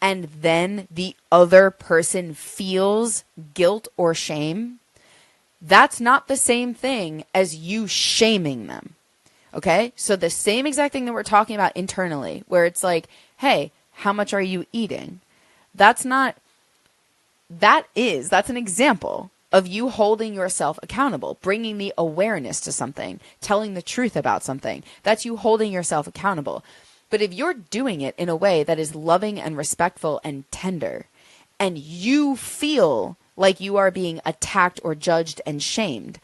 Speaker 1: and then the other person feels guilt or shame, that's not the same thing as you shaming them. Okay? So the same exact thing that we're talking about internally, where it's like, hey, how much are you eating? That's an example of you holding yourself accountable, bringing the awareness to something, telling the truth about something. That's you holding yourself accountable. But if you're doing it in a way that is loving and respectful and tender, and you feel like you are being attacked or judged and shamed,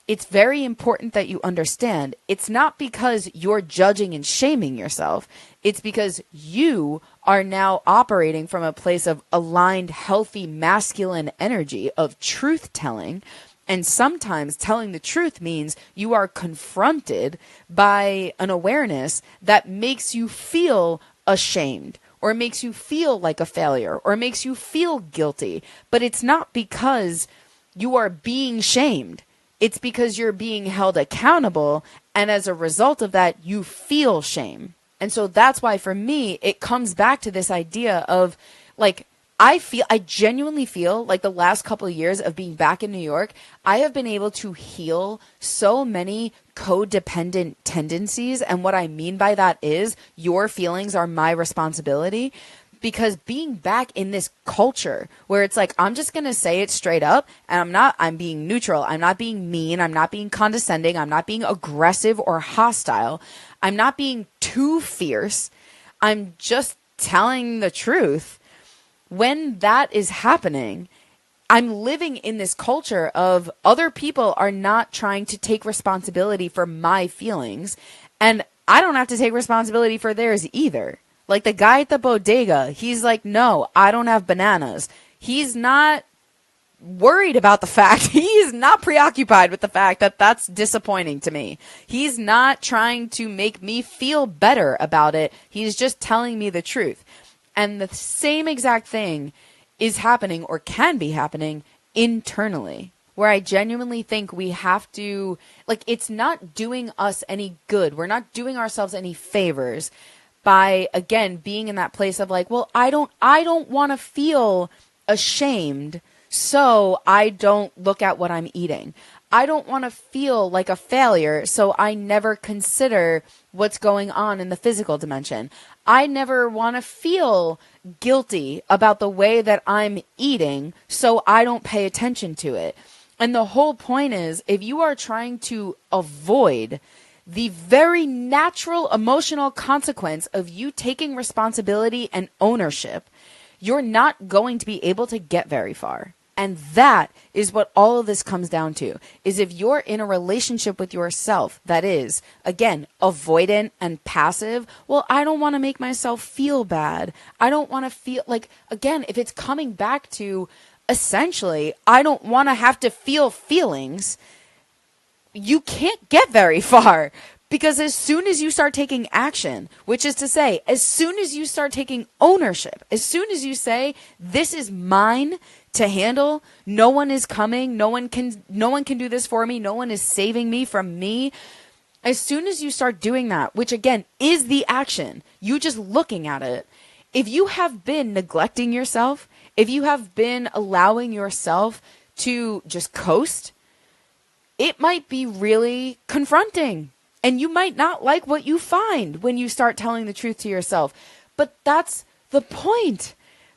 Speaker 1: it's very important that you understand it's not because you're judging and shaming yourself. It's because you are now operating from a place of aligned, healthy, masculine energy of truth telling. And sometimes telling the truth means you are confronted by an awareness that makes you feel ashamed or makes you feel like a failure or makes you feel guilty. But it's not because you are being shamed. It's because you're being held accountable, and as a result of that, you feel shame. And so that's why for me, it comes back to this idea of like, I genuinely feel like the last couple of years of being back in New York, I have been able to heal so many codependent tendencies. And what I mean by that is your feelings are my responsibility. Because being back in this culture where it's like, I'm just going to say it straight up, and I'm being neutral. I'm not being mean. I'm not being condescending. I'm not being aggressive or hostile. I'm not being too fierce. I'm just telling the truth. When that is happening, I'm living in this culture of other people are not trying to take responsibility for my feelings, and I don't have to take responsibility for theirs either. Like the guy at the bodega, he's like, no, I don't have bananas. He's not worried about the fact, he's not preoccupied with the fact that that's disappointing to me. He's not trying to make me feel better about it. He's just telling me the truth. And the same exact thing is happening or can be happening internally, where I genuinely think we have to, like, it's not doing us any good. We're not doing ourselves any favors by, again, being in that place of like, well, I don't want to feel ashamed, so I don't look at what I'm eating. I don't want to feel like a failure, so I never consider what's going on in the physical dimension. I never want to feel guilty about the way that I'm eating, so I don't pay attention to it. And the whole point is, if you are trying to avoid the very natural emotional consequence of you taking responsibility and ownership, you're not going to be able to get very far. And that is what all of this comes down to, is if you're in a relationship with yourself that is, again, avoidant and passive, well, I don't want to make myself feel bad. I don't want to feel like, again, if it's coming back to essentially, I don't want to have to feel feelings, you can't get very far, Because as soon as you start taking action, which is to say, as soon as you start taking ownership, as soon as you say, this is mine to handle, no one is coming, no one can do this for me, no one is saving me from me. As soon as you start doing that, which again is the action, you just looking at it, if you have been neglecting yourself, if you have been allowing yourself to just coast, it might be really confronting. And you might not like what you find when you start telling the truth to yourself. But that's the point.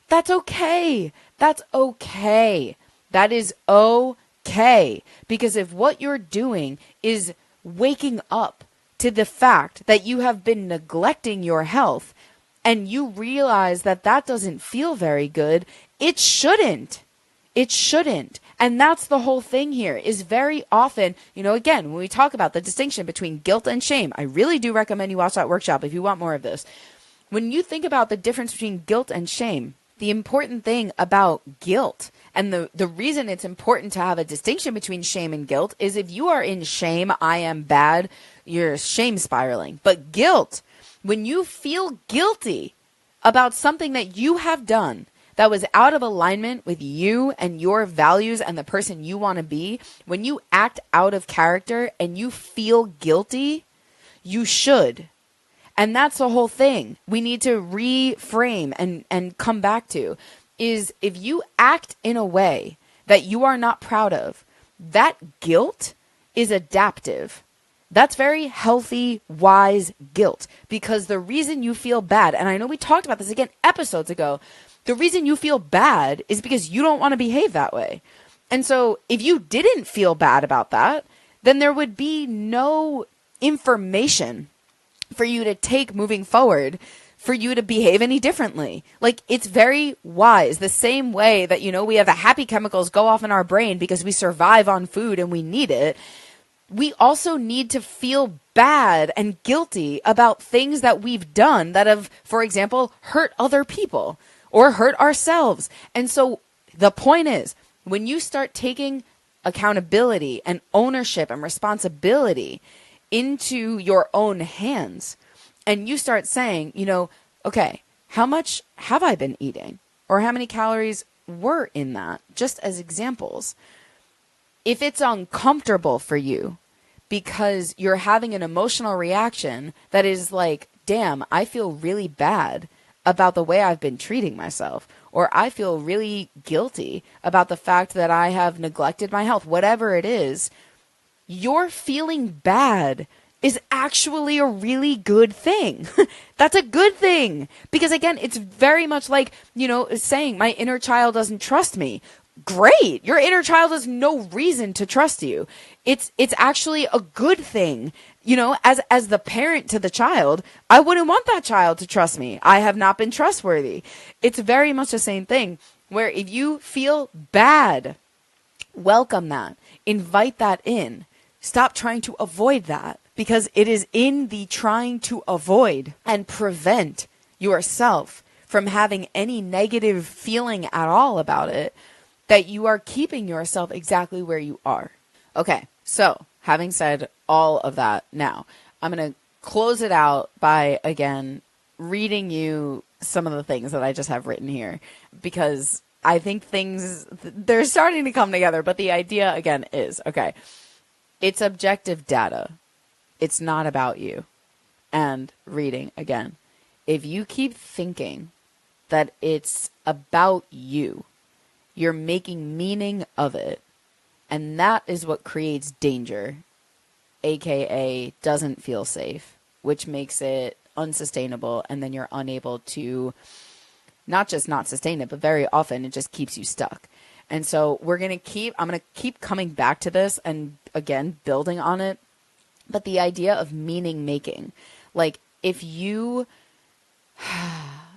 Speaker 1: That's okay. That's okay. That is okay. Because if what you're doing is waking up to the fact that you have been neglecting your health and you realize that that doesn't feel very good, it shouldn't. It shouldn't. And that's the whole thing here is very often, again, when we talk about the distinction between guilt and shame, I really do recommend you watch that workshop if you want more of this. When you think about the difference between guilt and shame, the important thing about guilt and the reason it's important to have a distinction between shame and guilt is if you are in shame, I am bad, you're shame spiraling. But guilt, when you feel guilty about something that you have done, that was out of alignment with you and your values and the person you want to be, when you act out of character and you feel guilty, you should. And that's the whole thing we need to reframe and come back to is if you act in a way that you are not proud of, that guilt is adaptive. That's very healthy, wise guilt because the reason you feel bad, and I know we talked about this again episodes ago, the reason you feel bad is because you don't want to behave that way. And so if you didn't feel bad about that, then there would be no information for you to take moving forward for you to behave any differently. Like it's very wise. The same way that, we have the happy chemicals go off in our brain because we survive on food and we need it. We also need to feel bad and guilty about things that we've done that have, for example, hurt other people or hurt ourselves. And so the point is, when you start taking accountability and ownership and responsibility into your own hands, and you start saying, okay, how much have I been eating? Or how many calories were in that? Just as examples. If it's uncomfortable for you because you're having an emotional reaction that is like, damn, I feel really bad about the way I've been treating myself, or I feel really guilty about the fact that I have neglected my health, whatever it is, your feeling bad is actually a really good thing. That's a good thing. Because again, it's very much like, saying my inner child doesn't trust me. Great. Your inner child has no reason to trust you. It's actually a good thing. As the parent to the child, I wouldn't want that child to trust me. I have not been trustworthy. It's very much the same thing where if you feel bad, welcome that, invite that in. Stop trying to avoid that because it is in the trying to avoid and prevent yourself from having any negative feeling at all about it that you are keeping yourself exactly where you are. Okay, so having said all of that, now I'm going to close it out by, again, reading you some of the things that I just have written here because I think they're starting to come together. But the idea, again, is, okay, it's objective data. It's not about you. And reading, again, if you keep thinking that it's about you, you're making meaning of it. And that is what creates danger, aka doesn't feel safe, which makes it unsustainable. And then you're unable to not just not sustain it, but very often it just keeps you stuck. And so I'm going to keep coming back to this and again, building on it. But the idea of meaning making, like if you,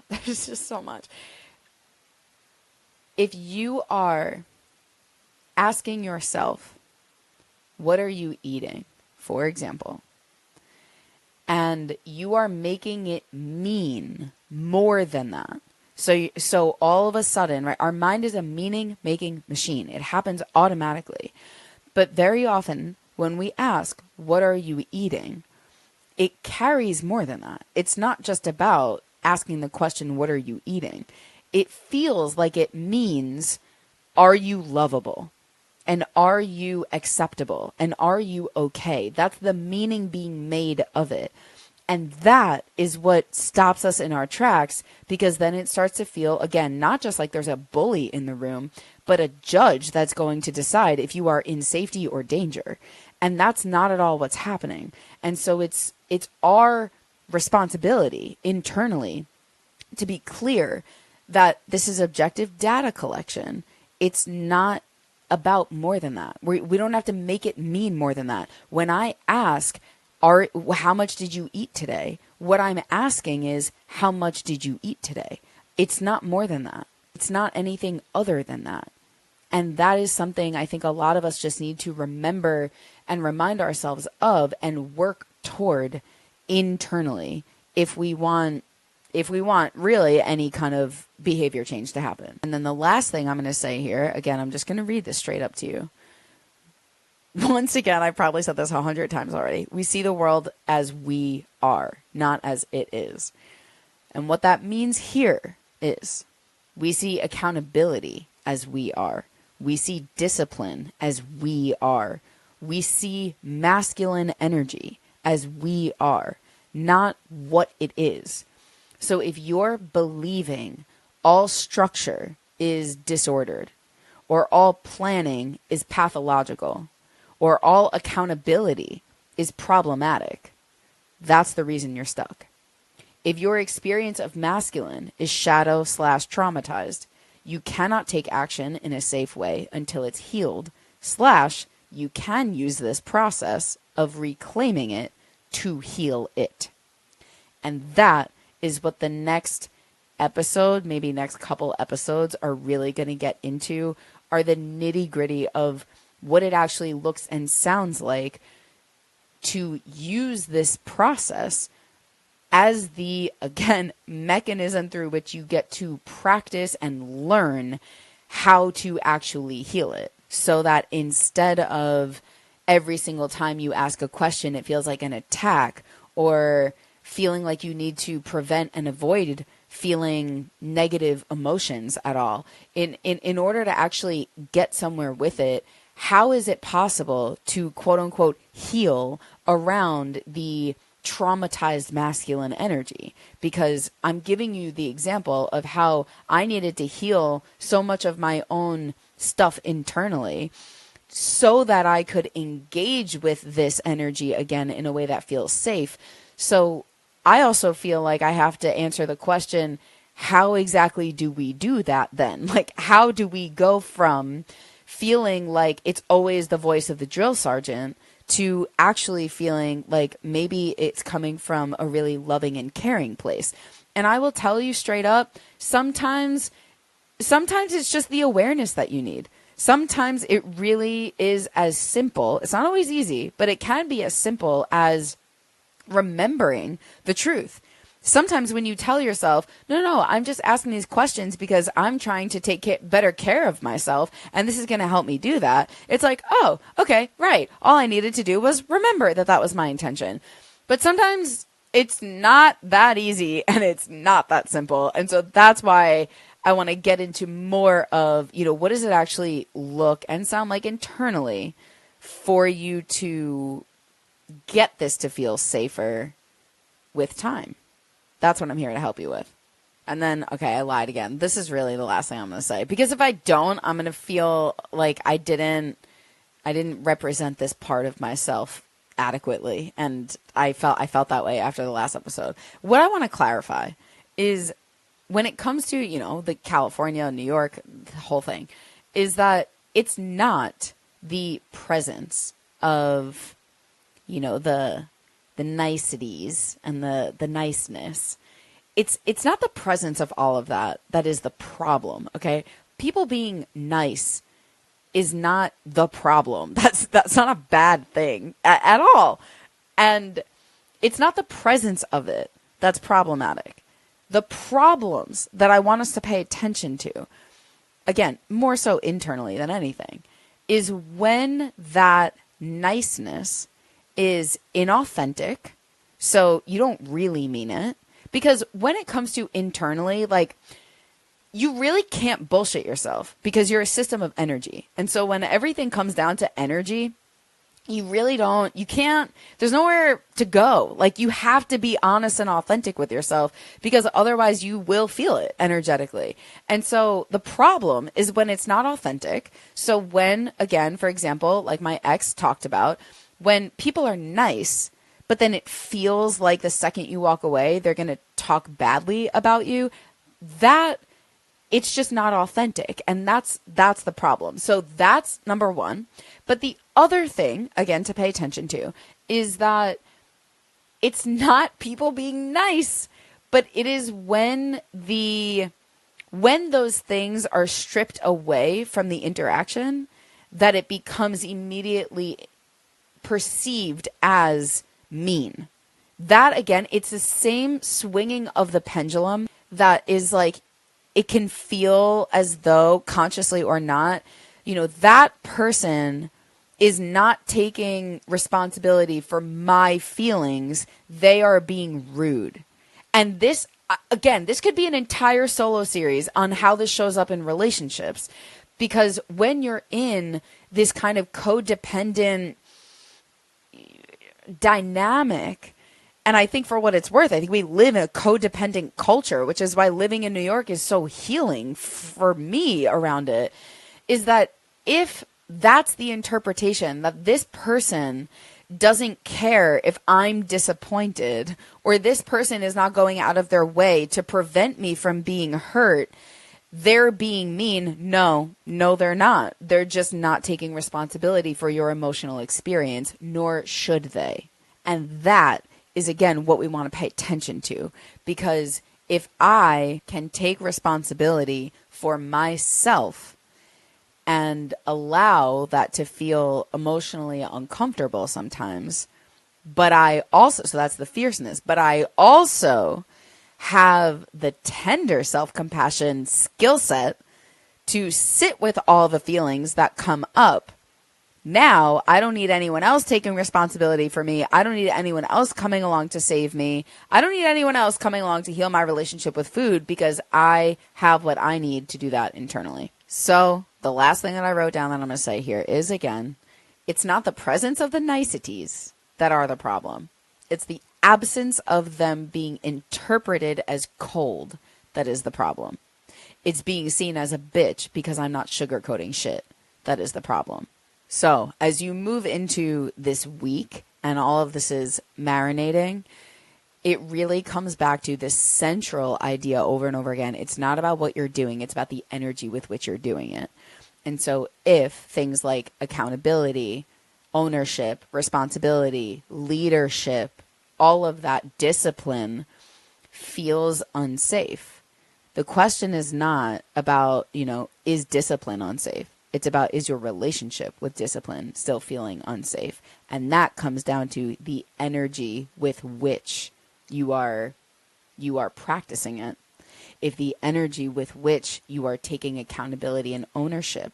Speaker 1: there's just so much. If you are asking yourself, what are you eating, for example, and you are making it mean more than that. So all of a sudden, right, our mind is a meaning-making machine. It happens automatically. But very often when we ask, what are you eating? it carries more than that. It's not just about asking the question, what are you eating? It feels like it means, are you lovable? And are you acceptable? And are you okay? That's the meaning being made of it. And that is what stops us in our tracks, because then it starts to feel, again, not just like there's a bully in the room, but a judge that's going to decide if you are in safety or danger. And that's not at all what's happening. And so it's our responsibility internally to be clear that this is objective data collection. It's not about more than that. We don't have to make it mean more than that. When I ask, how much did you eat today? What I'm asking is, how much did you eat today? It's not more than that. It's not anything other than that. And that is something I think a lot of us just need to remember and remind ourselves of and work toward internally if we want really any kind of behavior change to happen. And then the last thing I'm going to say here, again, I'm just going to read this straight up to you. Once again, I probably said this 100 times already. We see the world as we are, not as it is. And what that means here is we see accountability as we are. We see discipline as we are. We see masculine energy as we are, not what it is. So if you're believing all structure is disordered, or all planning is pathological, or all accountability is problematic, that's the reason you're stuck. If your experience of masculine is shadow/traumatized, you cannot take action in a safe way until it's healed, / you can use this process of reclaiming it to heal it. And that is what the next episode, maybe next couple episodes, are really going to get into, are the nitty-gritty of what it actually looks and sounds like to use this process as the, again, mechanism through which you get to practice and learn how to actually heal it. So that instead of every single time you ask a question, it feels like an attack, or feeling like you need to prevent and avoid feeling negative emotions at all. In order to actually get somewhere with it, how is it possible to quote unquote heal around the traumatized masculine energy? Because I'm giving you the example of how I needed to heal so much of my own stuff internally so that I could engage with this energy again in a way that feels safe. So I also feel like I have to answer the question, how exactly do we do that then? Like, how do we go from feeling like it's always the voice of the drill sergeant to actually feeling like maybe it's coming from a really loving and caring place? And I will tell you straight up, sometimes it's just the awareness that you need. Sometimes it really is as simple. It's not always easy, but it can be as simple as remembering the truth. Sometimes when you tell yourself, no, I'm just asking these questions because I'm trying to take better care of myself, and this is going to help me do that. It's like, oh, okay, right. All I needed to do was remember that was my intention. But sometimes it's not that easy, and it's not that simple. And so that's why I want to get into more of, what does it actually look and sound like internally for you to get this to feel safer with time. That's what I'm here to help you with. And then, okay, I lied again. This is really the last thing I'm going to say, because if I don't, I'm going to feel like I didn't represent this part of myself adequately. And I felt that way after the last episode. What I want to clarify is when it comes to, the California, New York, the whole thing, is that it's not the presence of, the niceties and the niceness. It's not the presence of all of that is the problem, okay? People being nice is not the problem. That's not a bad thing at all. And it's not the presence of it that's problematic. The problems that I want us to pay attention to, again, more so internally than anything, is when that niceness is inauthentic, So you don't really mean it. Because when it comes to internally, like, you really can't bullshit yourself because you're a system of energy. And so when everything comes down to energy, you can't, there's nowhere to go. Like, you have to be honest and authentic with yourself because otherwise you will feel it energetically. And so the problem is when it's not authentic. So when, again, for example, like my ex talked about, when people are nice, but then it feels like the second you walk away, they're going to talk badly about you, that it's just not authentic. And that's the problem. So that's number one. But the other thing, again, to pay attention to is that it's not people being nice, but it is when those things are stripped away from the interaction that it becomes immediately perceived as mean. That, again, it's the same swinging of the pendulum that is like, it can feel as though, consciously or not, that person is not taking responsibility for my feelings. They are being rude. And this, again, this could be an entire solo series on how this shows up in relationships. Because when you're in this kind of codependent dynamic, and I think for what it's worth, I think we live in a codependent culture, which is why living in New York is so healing for me around it, is that if that's the interpretation, that this person doesn't care if I'm disappointed, or this person is not going out of their way to prevent me from being hurt, they're being mean. No, they're not. They're just not taking responsibility for your emotional experience, nor should they. And that is, again, what we want to pay attention to. Because if I can take responsibility for myself and allow that to feel emotionally uncomfortable sometimes, but I also, so that's the fierceness, but I also have the tender self-compassion skill set to sit with all the feelings that come up. Now, I don't need anyone else taking responsibility for me. I don't need anyone else coming along to save me. I don't need anyone else coming along to heal my relationship with food because I have what I need to do that internally. So the last thing that I wrote down that I'm going to say here is, again, it's not the presence of the niceties that are the problem. It's the absence of them being interpreted as cold that is the problem. It's being seen as a bitch because I'm not sugarcoating shit that is the problem. So as you move into this week and all of this is marinating, it really comes back to this central idea over and over again. It's not about what you're doing. It's about the energy with which you're doing it. And so if things like accountability, ownership, responsibility, leadership, all of that discipline feels unsafe, the question is not about, is discipline unsafe? It's about, is your relationship with discipline still feeling unsafe? And that comes down to the energy with which you are practicing it. If the energy with which you are taking accountability and ownership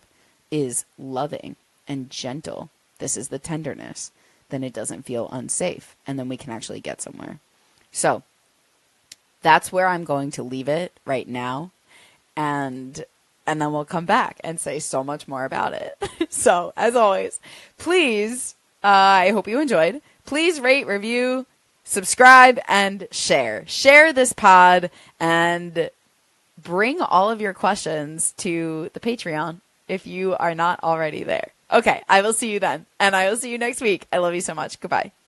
Speaker 1: is loving and gentle, this is the tenderness, then it doesn't feel unsafe. And then we can actually get somewhere. So that's where I'm going to leave it right now. And then we'll come back and say so much more about it. So, as always, please, I hope you enjoyed. Please rate, review, subscribe, and share. Share this pod and bring all of your questions to the Patreon if you are not already there. Okay, I will see you then. And I will see you next week. I love you so much. Goodbye.